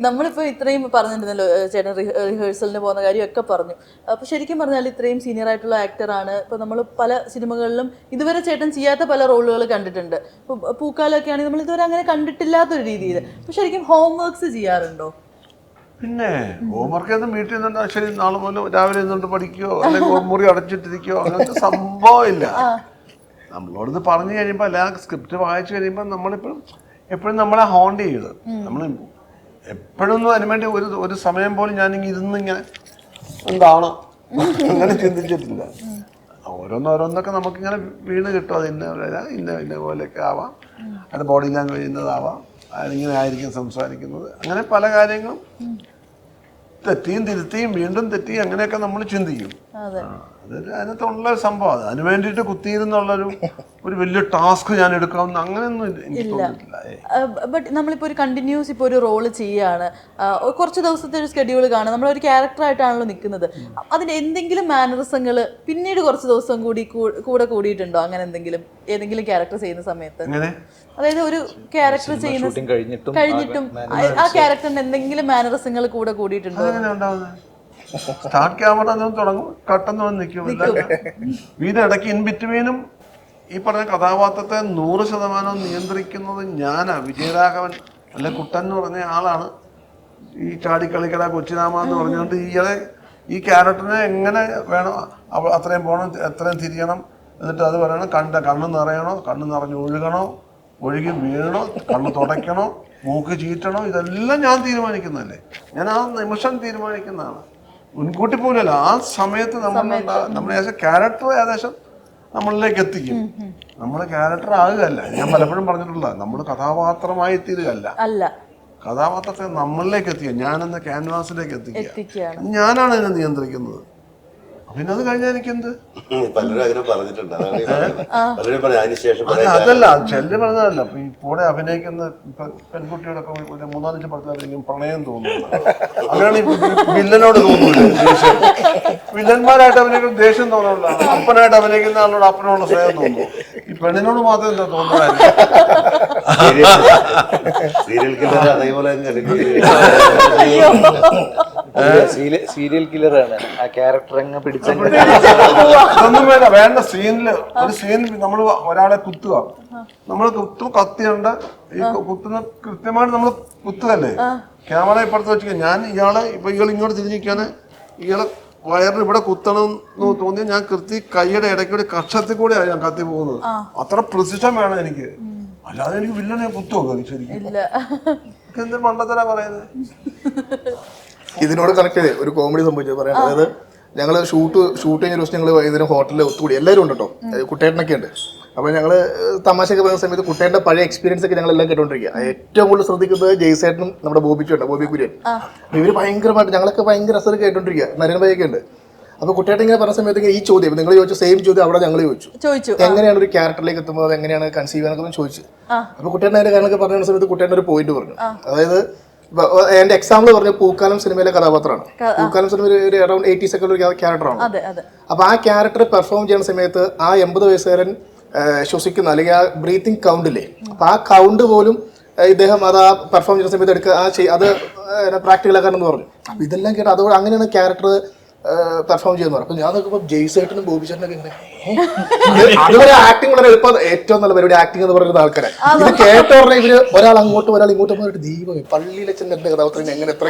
[SPEAKER 3] നമ്മളിപ്പോ ഇത്രയും പറഞ്ഞിട്ടുണ്ടല്ലോ ചേട്ടൻ റിഹേഴ്സലിന് പോകുന്ന കാര്യമൊക്കെ പറഞ്ഞു. അപ്പൊ ശരിക്കും പറഞ്ഞാൽ ഇത്രയും സീനിയർ ആയിട്ടുള്ള ആക്ടറാണ്. ഇപ്പൊ നമ്മൾ പല സിനിമകളിലും ഇതുവരെ ചേട്ടൻ ചെയ്യാത്ത പല റോളുകൾ കണ്ടിട്ടുണ്ട്. ഇപ്പൊ പൂക്കാലൊക്കെ ആണെങ്കിൽ നമ്മൾ ഇതുവരെ അങ്ങനെ കണ്ടിട്ടില്ലാത്തൊരു രീതിയിൽ. അപ്പൊ ശരിക്കും ഹോംവർക്ക്സ് ചെയ്യാറുണ്ടോ?
[SPEAKER 4] പിന്നെ ഹോംവർക്ക് ഒന്നും വീട്ടിൽ നിന്നുണ്ട്. ശരി നാളെ മുതൽ രാവിലെ നിന്നുകൊണ്ട് പഠിക്കുകയോ അല്ലെങ്കിൽ മുറി അടച്ചിട്ടിരിക്കുകയോ അങ്ങനത്തെ സംഭവം ഇല്ല. നമ്മളോടത് പറഞ്ഞു കഴിയുമ്പോൾ അല്ല സ്ക്രിപ്റ്റ് വായിച്ചു കഴിയുമ്പോൾ നമ്മളിപ്പോഴും എപ്പോഴും നമ്മളെ ഹോണ്ട് ചെയ്യുന്നത്. നമ്മൾ എപ്പോഴൊന്നും അതിനുവേണ്ടി ഒരു സമയം പോലും ഞാനിങ്ങനെ ഇരുന്നിങ്ങനെ എന്താണ് അങ്ങനെ ചിന്തിച്ചിട്ടില്ല. ഓരോന്നോരോന്നൊക്കെ നമുക്കിങ്ങനെ വീണ് കിട്ടും. അത് ഇന്ന പോലെയൊക്കെ ആവാം, അത് ബോഡി ലാംഗ്വേജ് ഇന്നതാവാം, അതിങ്ങനെ ആയിരിക്കും സംസാരിക്കുന്നത്. അങ്ങനെ പല കാര്യങ്ങളും തെറ്റിയും തിരുത്തിയും വീണ്ടും തെറ്റിയും അങ്ങനെയൊക്കെ നമ്മൾ ചിന്തിക്കും. അത് അതിനകത്തുള്ള സംഭവം. അതിന് വേണ്ടിയിട്ട് കുത്തിയിരുന്നുള്ളൊരു വലിയ ടാസ്ക് ഞാൻ എടുക്കാവുന്ന അങ്ങനെയൊന്നും എനിക്ക് തോന്നിയിട്ടില്ല.
[SPEAKER 3] ബട്ട് നമ്മളിപ്പോൾ ഒരു കണ്ടിന്യൂസ് ഇപ്പോൾ ഒരു റോള് ചെയ്യാണ്, കുറച്ച് ദിവസത്തെ ഒരു സ്കെഡ്യൂൾ കാണും, നമ്മളൊരു ക്യാരക്ടറായിട്ടാണല്ലോ നിൽക്കുന്നത്. അതിന് എന്തെങ്കിലും മാനറിസങ്ങൾ പിന്നീട് കുറച്ച് ദിവസം കൂടെ കൂടിയിട്ടുണ്ടോ? അങ്ങനെ ഏതെങ്കിലും ക്യാരക്ടർ ചെയ്യുന്ന സമയത്ത്, അതായത് ഒരു ക്യാരക്ടർ ചെയ്യുന്ന കഴിഞ്ഞിട്ടും ആ ക്യാരക്ടറിന് എന്തെങ്കിലും മാനറിസങ്ങൾ കൂടെ കൂടിയിട്ടുണ്ടോ?
[SPEAKER 4] സ്റ്റാർട്ട് ക്യാമറ തുടങ്ങും, കട്ടെന്ന് നിൽക്കും. ഇതിനിടയ്ക്ക് ഇൻ ബിറ്റ്വീനും ഈ പറഞ്ഞ കഥാപാത്രത്തെ 100% നിയന്ത്രിക്കുന്നത് ഞാനാ. വിജയരാഘവൻ അല്ലെ കുട്ടൻ എന്ന് പറഞ്ഞ ആളാണ് ഈ ചാടിക്കളിക്കട കൊച്ചിനാമ എന്ന് പറഞ്ഞുകൊണ്ട് ഈ ക്യാരക്ടറിനെ എങ്ങനെ വേണം, അത്രയും പോകണം, എത്രയും തിരിയണം, എന്നിട്ട് അത് പറയണം, കണ്ണ് നിറയണോ, കണ്ണ് നിറഞ്ഞ് ഒഴുകണോ, ഒഴുകി വീഴണോ, കണ്ണ് തുടയ്ക്കണോ, മൂക്ക് ചീറ്റണോ, ഇതെല്ലാം ഞാൻ തീരുമാനിക്കുന്നതല്ലേ. ഞാൻ ആ നിമിഷം തീരുമാനിക്കുന്നതാണ്, മുൻകൂട്ടി പോലല്ല. ആ സമയത്ത് നമ്മൾ ക്യാരക്ടർ ഏകദേശം നമ്മളിലേക്ക് എത്തിക്കും. നമ്മൾ ക്യാരക്ടർ ആകുകയല്ല. ഞാൻ പലപ്പോഴും പറഞ്ഞിട്ടുള്ള നമ്മൾ കഥാപാത്രമായി തീരുകയല്ല, കഥാപാത്രത്തെ നമ്മളിലേക്ക് എത്തിക്കുക, ഞാനെന്ന ക്യാൻവാസിലേക്ക് എത്തിക്കുക. ഞാനാണ് ഇതിനെ നിയന്ത്രിക്കുന്നത്. പിന്നെ അത് കഴിഞ്ഞാൽ എനിക്കെന്ത് അതല്ല ചെല്ലു പറഞ്ഞതല്ല. ഇപ്പൊ ഈ കൂടെ അഭിനയിക്കുന്ന പെൺകുട്ടിയോടൊക്കെ 3-4 പടത്തിലധികം പ്രണയം തോന്നുന്നു. അങ്ങനെയാണ് ഈ വില്ലനോട് തോന്നുന്നില്ല. വില്ലന്മാരായിട്ട് അഭിനയിക്കുന്ന ദേഷ്യം തോന്നുന്നില്ല. അപ്പനായിട്ട് അഭിനയിക്കുന്ന ആളോട് അപ്പനോട് സ്നേഹം തോന്നുന്നു. ഈ പെണ്ണിനോട് മാത്രം എന്താ തോന്നുന്നത്?
[SPEAKER 1] സീരിയൽ കില്ലറാണ് ആ ക്യാരക്ടർ അങ്ങ്
[SPEAKER 4] അതൊന്നും വേണ്ട. വേണ്ട ഒരു സീനിൽ നമ്മൾ ഒരാളെ കുത്തുക, നമ്മൾ കത്തിയുണ്ട്. ഈ കുത്തുന്ന കൃത്യമായിട്ട് നമ്മൾ കുത്തുകല്ലേ, ക്യാമറ ഇപ്പുറത്ത് വെച്ചിരിക്കുക. ഞാൻ ഇയാളെ ഇയാൾ ഇങ്ങോട്ട് തിരിഞ്ഞിരിക്കാന് ഇയാളെ വയറിന് ഇവിടെ കുത്തണം എന്ന് തോന്നിയാൽ ഞാൻ കൈയുടെ ഇടയ്ക്കൂടെ കക്ഷത്തിൽ കൂടെയാണ് ഞാൻ കത്തി പോകുന്നത്. അത്ര പ്രിസിഷൻ വേണം എനിക്ക്. അല്ലാതെ എനിക്ക് വില്ലനെ കുത്തുവോ ശരിക്കും? എന്ത് മണ്ടത്തരാ പറയുന്നത്.
[SPEAKER 5] ഇതിനോട് കണക്ട് ചെയ്ത് ഒരു കോമഡി സംഭവിച്ചത് പറയാം. അതായത് ഞങ്ങൾ ഷൂട്ട് കഴിഞ്ഞ ദിവസം ഞങ്ങൾ വൈകുന്നേരം ഹോട്ടലിൽ ഒത്തുകൂടി. എല്ലാവരും ഉണ്ട് കേട്ടോ, കുട്ടേട്ടനൊക്കെ ഉണ്ട്. അപ്പോൾ ഞങ്ങൾ തമാശയൊക്കെ പറയുന്ന സമയത്ത് കുട്ടേട്ടൻ്റെ പഴയ എക്സ്പീരിയൻസ് ഒക്കെ ഞങ്ങളെല്ലാം കേട്ടോണ്ടിരിക്കുക. ഏറ്റവും കൂടുതൽ ശ്രദ്ധിക്കുന്നത് ജയ്സേട്ടനും നമ്മുടെ ബോബി കുര്യൻ. ഇവർ ഭയങ്കരമായിട്ട് ഞങ്ങളൊക്കെ ഭയങ്കര രസം കേട്ടോണ്ടിരിക്കുക. നരേൻ ഭായിയൊക്കെ ഉണ്ട്. അപ്പോൾ കുട്ടേട്ടൻ ഇങ്ങനെ പറഞ്ഞ സമയത്ത് ഈ ചോദ്യം നിങ്ങൾ ചോദിച്ചു, സെയിം ചോദ്യം അവിടെ ഞങ്ങൾ ചോദിച്ചു, എങ്ങനെയാണ് ഒരു ക്യാരക്ടറിലേക്ക് എത്തുമ്പോൾ എങ്ങനെയാണ് കൺസീവ് ചെയ്യാനൊക്കെ ചോദിച്ചു. അപ്പോൾ കുട്ടേട്ടൻ അതിന്റെ കാര്യങ്ങളൊക്കെ പറഞ്ഞ സമയത്ത് കുട്ടേട്ടൻ ഒരു പോയിന്റ് പറഞ്ഞു. അതായത് എന്റെ എക്സാമ്പിൾ പറഞ്ഞ പൂക്കാലം സിനിമയിലെ കഥാപാത്രമാണ്. പൂക്കാലം സിനിമയിൽ ഒരു അറൌണ്ട് 80 സെക്കൻഡ് ഒരു ക്യാരക്ടറാണ്. അപ്പൊ ആ ക്യാരക്ടർ പെർഫോം ചെയ്യുന്ന സമയത്ത് ആ 80 വയസ്സുകാരൻ ശ്വസിക്കുന്ന അല്ലെങ്കിൽ ആ ബ്രീത്തിങ് കൗണ്ടില്ലേ, അപ്പൊ ആ കൗണ്ട് പോലും ഇദ്ദേഹം അത് ആ പെർഫോം ചെയ്യുന്ന സമയത്ത് എടുക്കുക, അത് പ്രാക്ടിക്കലാക്കാനെന്ന് പറഞ്ഞു. അപ്പൊ ഇതെല്ലാം കേട്ടോ, അതുകൊണ്ട് അങ്ങനെയാണ് ക്യാരക്ടർ പെർഫോം ചെയ്യുന്നത്. അപ്പൊ ഞാൻ നോക്കുമ്പോൾ ജയ്സേട്ടനും ബോബി ചേട്ടനൊക്കെ ഇങ്ങനെ അതുപോലെ ആക്ടിങ് വളരെ എളുപ്പം, ഏറ്റവും നല്ല പരിപാടി ആക്ടിങ് എന്ന് പറയുന്ന ആൾക്കാരെ. ഇത് കേട്ട ഉടനെ ഇവര് ഒരാൾ അങ്ങോട്ടും ഒരാൾ ഇങ്ങോട്ടും പോയിട്ട് ദീപം പള്ളിയിലെ ചെന്ന എന്റെ കഥാപാത്രം എങ്ങനെ എത്ര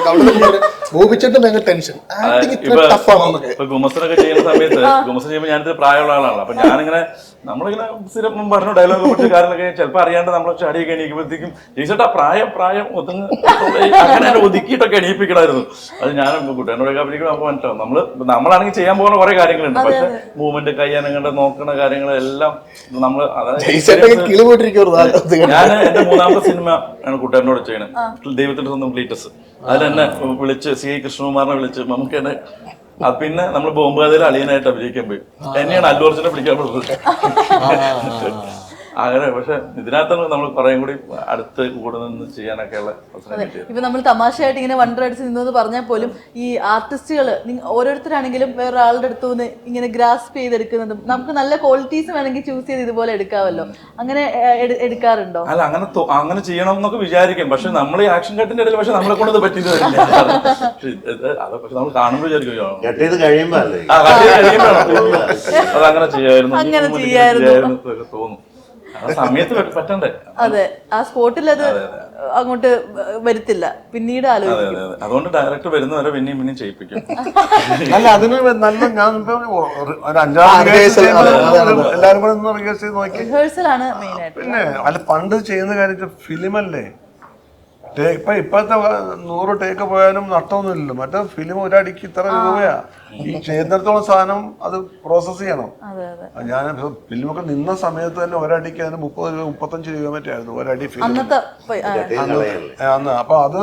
[SPEAKER 5] ബോബി ചേട്ടൻ ഭയങ്കര ടെൻഷൻ. ആക്ടിങ് ഇത്ര ടഫാണെന്നൊക്കെ
[SPEAKER 6] ഗുമസനൊക്കെ ചെയ്യുന്ന സമയത്ത് ഞാനിത് പ്രായമുള്ള ആളാണല്ലോ. അപ്പൊ ഞാനിങ്ങനെ നമ്മളിങ്ങനെ സ്ഥിരം പറഞ്ഞ ഡയലോഗ് പഠിച്ച കാര്യങ്ങളൊക്കെ ചിലപ്പോൾ അറിയാണ്ട് നമ്മൾ ചാടിയൊക്കെ എണീക്കുമ്പോഴത്തേക്കും ജയിച്ചിട്ട് പ്രായം ഒതുങ്ങ് അങ്ങനെ ഒതുക്കിയിട്ടൊക്കെ എണീപ്പിക്കണമായിരുന്നു. അത് ഞാൻ കുട്ടികളോടൊക്കെ അഭിനയിക്കണം നമുക്ക് മനസ്സിലാവും. നമ്മളാണെങ്കിൽ ചെയ്യാൻ പോകുന്ന കുറെ കാര്യങ്ങളുണ്ട്, പക്ഷെ മൂവ്മെന്റ് കയ്യാനങ്ങണ്ട് നോക്കുന്ന കാര്യങ്ങളെല്ലാം നമ്മൾ ഞാൻ എന്റെ 3ാമത്തെ സിനിമ ആണ് കുട്ടേനോട് ചെയ്യണത്, ദൈവത്തിന്റെ സ്വന്തം ക്ലീറ്റസ്. അതിൽ തന്നെ വിളിച്ച് CI കൃഷ്ണകുമാറിനെ വിളിച്ച് നമുക്ക് തന്നെ പിന്നെ നമ്മൾ ബോംബ് കഥയിൽ അളിയനായിട്ട് അഭിനയിക്കാൻ പോയി. എന്നെയാണ് അല്ലു അർജുനെ പിടിക്കാൻ പറ്റുന്നത് അങ്ങനെ. പക്ഷെ ഇതിനകത്താണ് നമ്മൾ കുറേ കൂടി അടുത്ത് കൂടെ നിന്ന് ചെയ്യാനൊക്കെ ഉള്ള അവസരം കിട്ടിയത്.
[SPEAKER 3] ഇപ്പൊ നമ്മൾ തമാശയായിട്ട് ഇങ്ങനെ വണ്ടർ അടിച്ച് നിന്നെന്ന് പറഞ്ഞാൽ പോലും ഈ ആർട്ടിസ്റ്റുകൾ ഓരോരുത്തരാണെങ്കിലും വേറൊരാളുടെ അടുത്തു നിന്ന് ഇങ്ങനെ ഗ്രാസ്പ് ചെയ്തെടുക്കുന്നതും നമുക്ക് നല്ല ക്വാളിറ്റീസ് വേണമെങ്കിൽ ചൂസ് ചെയ്ത് ഇതുപോലെ എടുക്കാമല്ലോ, അങ്ങനെ എടുക്കാറുണ്ടോ?
[SPEAKER 6] അല്ല, അങ്ങനെ ചെയ്യണം എന്നൊക്കെ വിചാരിക്കും. പക്ഷെ നമ്മൾ ഈ ആക്ഷൻ കട്ടിന്റെ ഇടയിൽ പക്ഷെ നമ്മളെ കൊണ്ട് പറ്റിയത് പക്ഷെ നമ്മൾ കാണുമ്പോൾ വിചാരിക്കും അതങ്ങനെ ചെയ്യായിരുന്നു തോന്നും. സമയത്ത് പറ്റണ്ടേ?
[SPEAKER 3] അതെ, ആ സ്പോട്ടിൽ അത് അങ്ങോട്ട് വരത്തില്ല, പിന്നീട് ആലോചിക്കും.
[SPEAKER 6] അതുകൊണ്ട് ഡയറക്ടർ വരുന്നവരെ പിന്നെയും ചെയ്യിപ്പിക്കും.
[SPEAKER 4] അല്ല, അതിന് നല്ല ഞാൻ ഒരു 5-6 എല്ലാവരും കൂടെ ഒന്ന് റിഹേഴ്സ് ചെയ്ത് നോക്കി.
[SPEAKER 3] റിഹേഴ്സൽ ആണ് മെയിൻ ആയിട്ട്.
[SPEAKER 4] പിന്നെ അല്ല, പണ്ട് ചെയ്യുന്ന കാര്യം ഫിലിമല്ലേ, ഇപ്പോഴത്തെ 100 ടേക്ക് പോയാലും നഷ്ടമൊന്നുമില്ലല്ലോ. മറ്റേ ഫിലിം ഒരടിക്ക് ഇത്ര രൂപയാ. ഈ ചെയ്യുന്നിടത്തോളം സാധനം അത് പ്രോസസ് ചെയ്യണം. ഞാൻ ഫിലിമൊക്കെ നിന്ന സമയത്ത് തന്നെ ഒരടിക്ക് അതിന് 30-35 രൂപ മറ്റായിരുന്നു ഒരടി ഫിലിം അന്ന്. അപ്പൊ അത്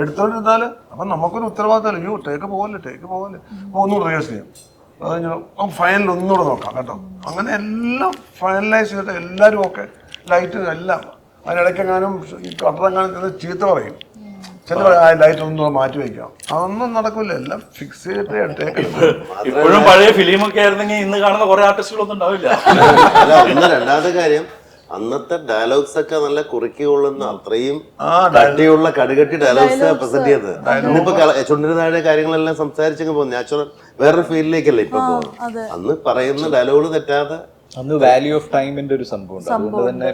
[SPEAKER 4] എടുത്തോണ്ടിരുന്നാല് അപ്പൊ നമുക്കൊരു ഉത്തരവാദിത്തമല്ല, അയ്യോ ടേക്ക് പോകല്ലേ അപ്പൊ ഒന്നും റിഹേഴ്സ് ചെയ്യാം, അത് ഫൈനൽ ഒന്നുകൂടെ നോക്കാം കേട്ടോ. അങ്ങനെ എല്ലാം ഫൈനലൈസ് ചെയ്തിട്ട് എല്ലാവരും ഒക്കെ ലൈറ്റ് എല്ലാം അതിനിടയ്ക്കെങ്ങാനും ഈ കട്ടറെങ്ങാനും ചീത്ത പറയും, ചില ലൈറ്റ് ഒന്നും മാറ്റി വയ്ക്കാം. അതൊന്നും നടക്കില്ല, എല്ലാം ഫിക്സ് ചെയ്തിട്ട്
[SPEAKER 6] ഇപ്പോഴും പഴയ ഫിലിമൊക്കെ ആയിരുന്നെങ്കിൽ ഇന്ന് കാണുന്ന കുറെ ആർട്ടിസ്റ്റുകളൊന്നും ഉണ്ടാവില്ല.
[SPEAKER 2] രണ്ടാമത്തെ കാര്യം, അന്നത്തെ ഡയലോഗ്സ് ഒക്കെ നല്ല കുറുക്കി കൊള്ളുന്ന അത്രയും കട്ടിയുള്ള കടുകട്ടി ഡയലോഗ്സ് പ്രസന്റ് ചെയ്തത്. ഇന്നിപ്പോ ചുണ്ടിന് താഴെ കാര്യങ്ങളെല്ലാം സംസാരിച്ചങ്ങ് പോകുന്നു, നാച്ചുറൽ വേറൊരു ഫീൽഡിലേക്കല്ലേ ഇപ്പൊ പോകുന്നത്. അന്ന് പറയുന്ന ഡയലോഗുകൾ തെറ്റാതെ
[SPEAKER 1] അന്ന് വാല്യൂ ഓഫ് ടൈമിന്റെ ഒരു സംഭവം ഉണ്ട്. അതുകൊണ്ട് തന്നെ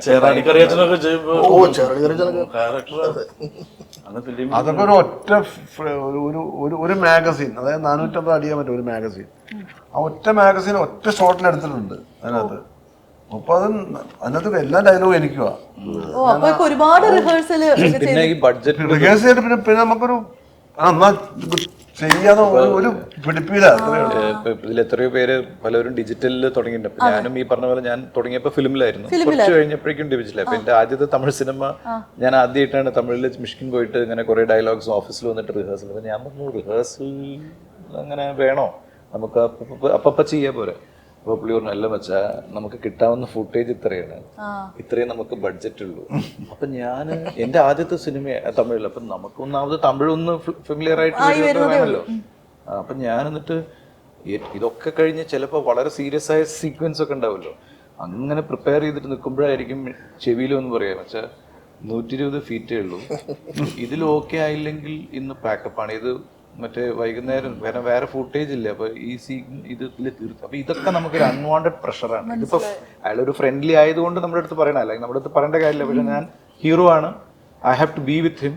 [SPEAKER 4] അതൊക്കെ ഒരു ഒറ്റ ഒരു മാഗസീൻ, അതായത് 450 അടിയാൻ പറ്റും ഒരു മാഗസീൻ. ആ ഒറ്റ മാഗസീൻ ഒറ്റ ഷോട്ടിൽ എടുത്തിട്ടുണ്ട് അതിനകത്ത്. അപ്പൊ അതിനകത്ത് എല്ലാ ഡയലോഗും എനിക്കുവാ.
[SPEAKER 1] പിന്നെ ഈ ബഡ്ജറ്റ്
[SPEAKER 4] റിഹേഴ്സ് ചെയ്തിട്ട് പിന്നെ നമുക്കൊരു ചെയ്യാതെ ഒരു പിടിപ്പില്ല.
[SPEAKER 1] ഇതിൽ എത്രയോ പേര് പലരും ഡിജിറ്റലിൽ തുടങ്ങിയിട്ടുണ്ട്. ഞാനും ഈ പറഞ്ഞ പോലെ ഞാൻ തുടങ്ങിയപ്പോൾ ഫിലിമിലായിരുന്നു, കുറച്ച് കഴിഞ്ഞപ്പോഴേക്കും ഡിജിറ്റലായി. അപ്പൊ എന്റെ ആദ്യത്തെ തമിഴ് സിനിമ ഞാൻ ആദ്യമായിട്ടാണ് തമിഴിൽ മിഷ്കിൻ പോയിട്ട് ഇങ്ങനെ കുറെ ഡയലോഗ്സ് ഓഫീസിൽ വന്നിട്ട് റിഹേഴ്സൽ. അപ്പൊ ഞാൻ പറഞ്ഞു റിഹേഴ്സൽ അങ്ങനെ വേണോ, നമുക്ക് അപ്പ ചെയ്യാ പോരെ. അപ്പോൾ പുള്ളി പറഞ്ഞു അല്ല വെച്ചാ നമുക്ക് കിട്ടാവുന്ന ഫുട്ടേജ് ഇത്രയാണ്, ഇത്രയും നമുക്ക് ബഡ്ജറ്റ് ഉള്ളൂ. അപ്പൊ ഞാൻ എന്റെ ആദ്യത്തെ സിനിമ തമിഴിൽ, അപ്പൊ നമുക്ക് ഒന്നാമത് തമിഴൊന്ന് ഫെമിലിയർ ആയിട്ട് വേണമല്ലോ. അപ്പൊ ഞാൻ എന്നിട്ട് ഇതൊക്കെ കഴിഞ്ഞ് ചിലപ്പോൾ വളരെ സീരിയസ് ആയ സീക്വൻസ് ഒക്കെ ഉണ്ടാവുമല്ലോ, അങ്ങനെ പ്രിപ്പയർ ചെയ്തിട്ട് നിൽക്കുമ്പോഴായിരിക്കും ചെവിയിലൊന്ന് പറയാം വെച്ചാ 120 ഫീറ്റേ ഉള്ളൂ, ഇതിൽ ഓക്കെ ആയില്ലെങ്കിൽ ഇന്ന് പാക്കപ്പാണ്, ഇത് മറ്റേ വൈകുന്നേരം വേറെ ഫുട്ടേജ് ഇല്ല, അപ്പൊ ഈ ഇതിൽ തീർത്ത്. അപ്പൊ ഇതൊക്കെ നമുക്കൊരു അൺവാണ്ടഡ് പ്രഷറാണ്. ഇതിപ്പോ അയാളൊരു ഫ്രണ്ട്ലി ആയതുകൊണ്ട് നമ്മുടെ അടുത്ത് പറയണം, അല്ലെങ്കിൽ നമ്മുടെ അടുത്ത് പറയേണ്ട കാര്യമില്ല. പക്ഷെ ഞാൻ ഹീറോ ആണ്, I have to be with him.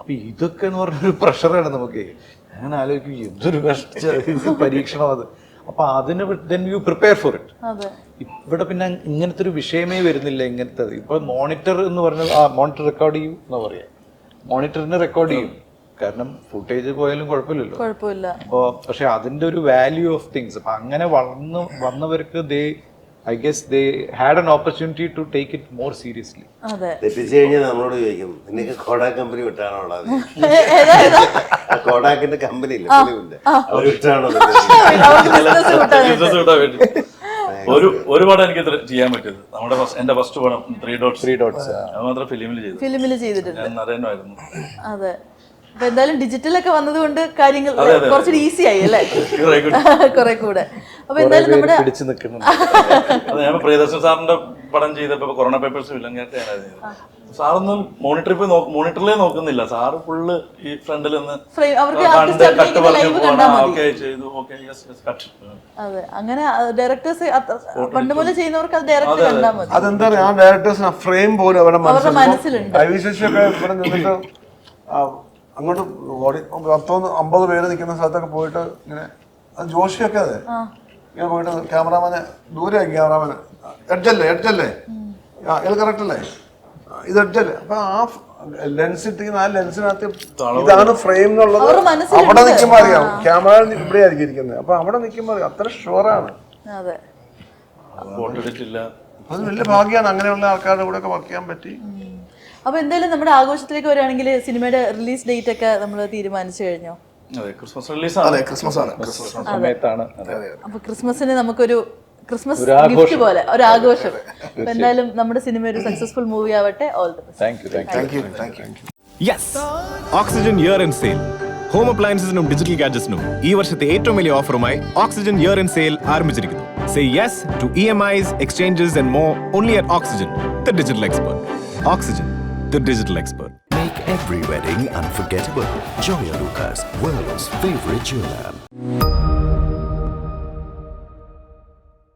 [SPEAKER 1] അപ്പൊ ഇതൊക്കെ എന്ന് പറഞ്ഞൊരു പ്രഷറാണ് നമുക്ക്. ഞാൻ ആലോചിക്കും എന്തൊരു പരീക്ഷണം അത്. അപ്പൊ അതിന് then you prepare for it. ഇവിടെ പിന്നെ ഇങ്ങനത്തെ ഒരു വിഷയമേ വരുന്നില്ല. ഇങ്ങനത്തെ ഇപ്പൊ മോണിറ്റർ എന്ന് പറഞ്ഞാൽ മോണിറ്റർ റെക്കോർഡ് ചെയ്യും എന്നാ പറയാ, മോണിറ്ററിന് റെക്കോർഡ് ചെയ്യും, കാരണം ഫുട്ടേജ് പോയാലും കുഴപ്പമില്ല. അപ്പോൾ പക്ഷെ അതിന്റെ ഒരു വാല്യൂ ഓഫ് തിങ്സ്, അപ്പൊ അങ്ങനെ വന്നവർക്ക് I guess they had an opportunity to take it more seriously.
[SPEAKER 2] തെറ്റിച്ചു കഴിഞ്ഞാൽ നമ്മളോട് ചോദിക്കും നിനക്ക് കോഡാക് കമ്പനി വിട്ടാണോ ഉള്ളത്, കോഡാക്കിന്റെ കമ്പനി ഇല്ല ഫിലിമിന്റെ, അവർ വിട്ടാണോ
[SPEAKER 6] ഒരു പടം എനിക്ക് ചെയ്യാൻ പറ്റിയത് എന്റെ ഫസ്റ്റ് പടം 3 ഡോട്ട്സ് അത് മാത്രം ഫിലിമിൽ
[SPEAKER 3] ചെയ്തിട്ടുണ്ട്.
[SPEAKER 6] ഞാൻ നരേനായിരുന്നു.
[SPEAKER 3] അതെ, എന്തായാലും ഡിജിറ്റലൊക്കെ വന്നതുകൊണ്ട് കാര്യങ്ങൾ കുറച്ചുകൂടി ഈസി ആയി അല്ലേ, കുറെ കൂടെ. അപ്പൊ എന്തായാലും നമ്മുടെ
[SPEAKER 6] ഞാൻ പ്രിയദർശൻ സാറിന്റെ പടം ചെയ്തപ്പോ കൊറോണ പേപ്പേഴ്സ് വില്ലങ്ങായിട്ടാണ് സാറൊന്നും മോണിറ്ററിലേ നോക്കുന്നില്ല, സാറ് ഫുള്ള് ഈ ഫ്രണ്ടിൽ നിന്ന് കട്ട് പറഞ്ഞു
[SPEAKER 3] അതെ. അങ്ങനെ ഡയറക്ടേഴ്സ് പണ്ട് പോലെ ചെയ്യുന്നവർക്ക് അത് ഡയറക്റ്റ് കണ്ടാൽ മതി.
[SPEAKER 4] അതെന്താ ആ ഡയറക്ടേഴ്സിന് ഫ്രെയിം പോലും അവരുടെ മനസ്സിലുണ്ട്. ഐവിശേഷിയൊക്കെ ഇവിടെ നിന്നിട്ട് അങ്ങോട്ട് 50 പേര് നിൽക്കുന്ന സ്ഥലത്തൊക്കെ പോയിട്ട് ഇങ്ങനെ, അത് ജോഷിയൊക്കെ അതെ ഇങ്ങനെ പോയിട്ട് ക്യാമറാമാനെ ദൂരെ ക്യാമറാമാനെ എഡ്ജല്ലേ ഇത് കറക്റ്റ് അല്ലേ? ഇത് എഡ്ജല്ലേ? അപ്പൊ ആ ലെൻസ് ഇട്ടിരിക്കുന്ന ആ ലെൻസിനകത്ത് ഇതാണ് ഫ്രെയിം എന്നുള്ളത്
[SPEAKER 3] അവരുടെ മനസ്സിലുണ്ട്.
[SPEAKER 4] അവിടെ നിൽക്കുമ്പോ അറിയാം. ക്യാമറ ഇവിടെ ആയിരിക്കും ഇരിക്കുന്നത്. അപ്പൊ അവിടെ നിൽക്കുമ്പോ അറിയാം. അത്ര ഷുവറാണ്.
[SPEAKER 3] അതെ.
[SPEAKER 6] ഫോട്ടോ എഡിറ്റില്ല.
[SPEAKER 4] അത് വലിയ ഭാഗ്യമാണ് അങ്ങനെയുള്ള ആൾക്കാരുടെ കൂടെ ഒക്കെ വർക്ക് ചെയ്യാൻ പറ്റി.
[SPEAKER 3] അപ്പൊ എന്തായാലും നമ്മുടെ ആഘോഷത്തിലേക്ക് വരികയാണെങ്കിൽ സിനിമയുടെ റിലീസ് ഡേറ്റ് ഒക്കെ നമ്മൾ തീരുമാനിച്ചു കഴിഞ്ഞോ?
[SPEAKER 6] അതെ, ക്രിസ്മസ് റിലീസാണ്.
[SPEAKER 5] അതെ, ക്രിസ്മസ് ആണ്.
[SPEAKER 1] സമയത്താണ്.
[SPEAKER 3] അപ്പൊ ക്രിസ്മസിന് നമുക്കൊരു ക്രിസ്മസ് ഗിഫ്റ്റ് പോലെ ഒരു ആഘോഷം. അപ്പൊ എന്തായാലും നമ്മുടെ സിനിമ ഒരു സക്സസ്ഫുൾ മൂവി ആവട്ടെ. All the best.
[SPEAKER 1] Thank you.
[SPEAKER 8] Yes, Oxygen year and sale home അപ്ലയൻസസിനും ഡിജിറ്റൽ ഗാഡ്ജറ്റ്സിനും ഈ വർഷത്തെ ഏറ്റവും വലിയ ഓഫറുമായി ഓക്സിജൻ ഇയർ ആൻഡ് സെയിൽ ആരംഭിച്ചിരിക്കുന്നു. Say yes to EMIs, exchanges and more only at Oxygen, the digital expert. Oxygen, the digital expert.
[SPEAKER 7] Make every wedding unforgettable. Joya Lucas, world's favorite jeweler.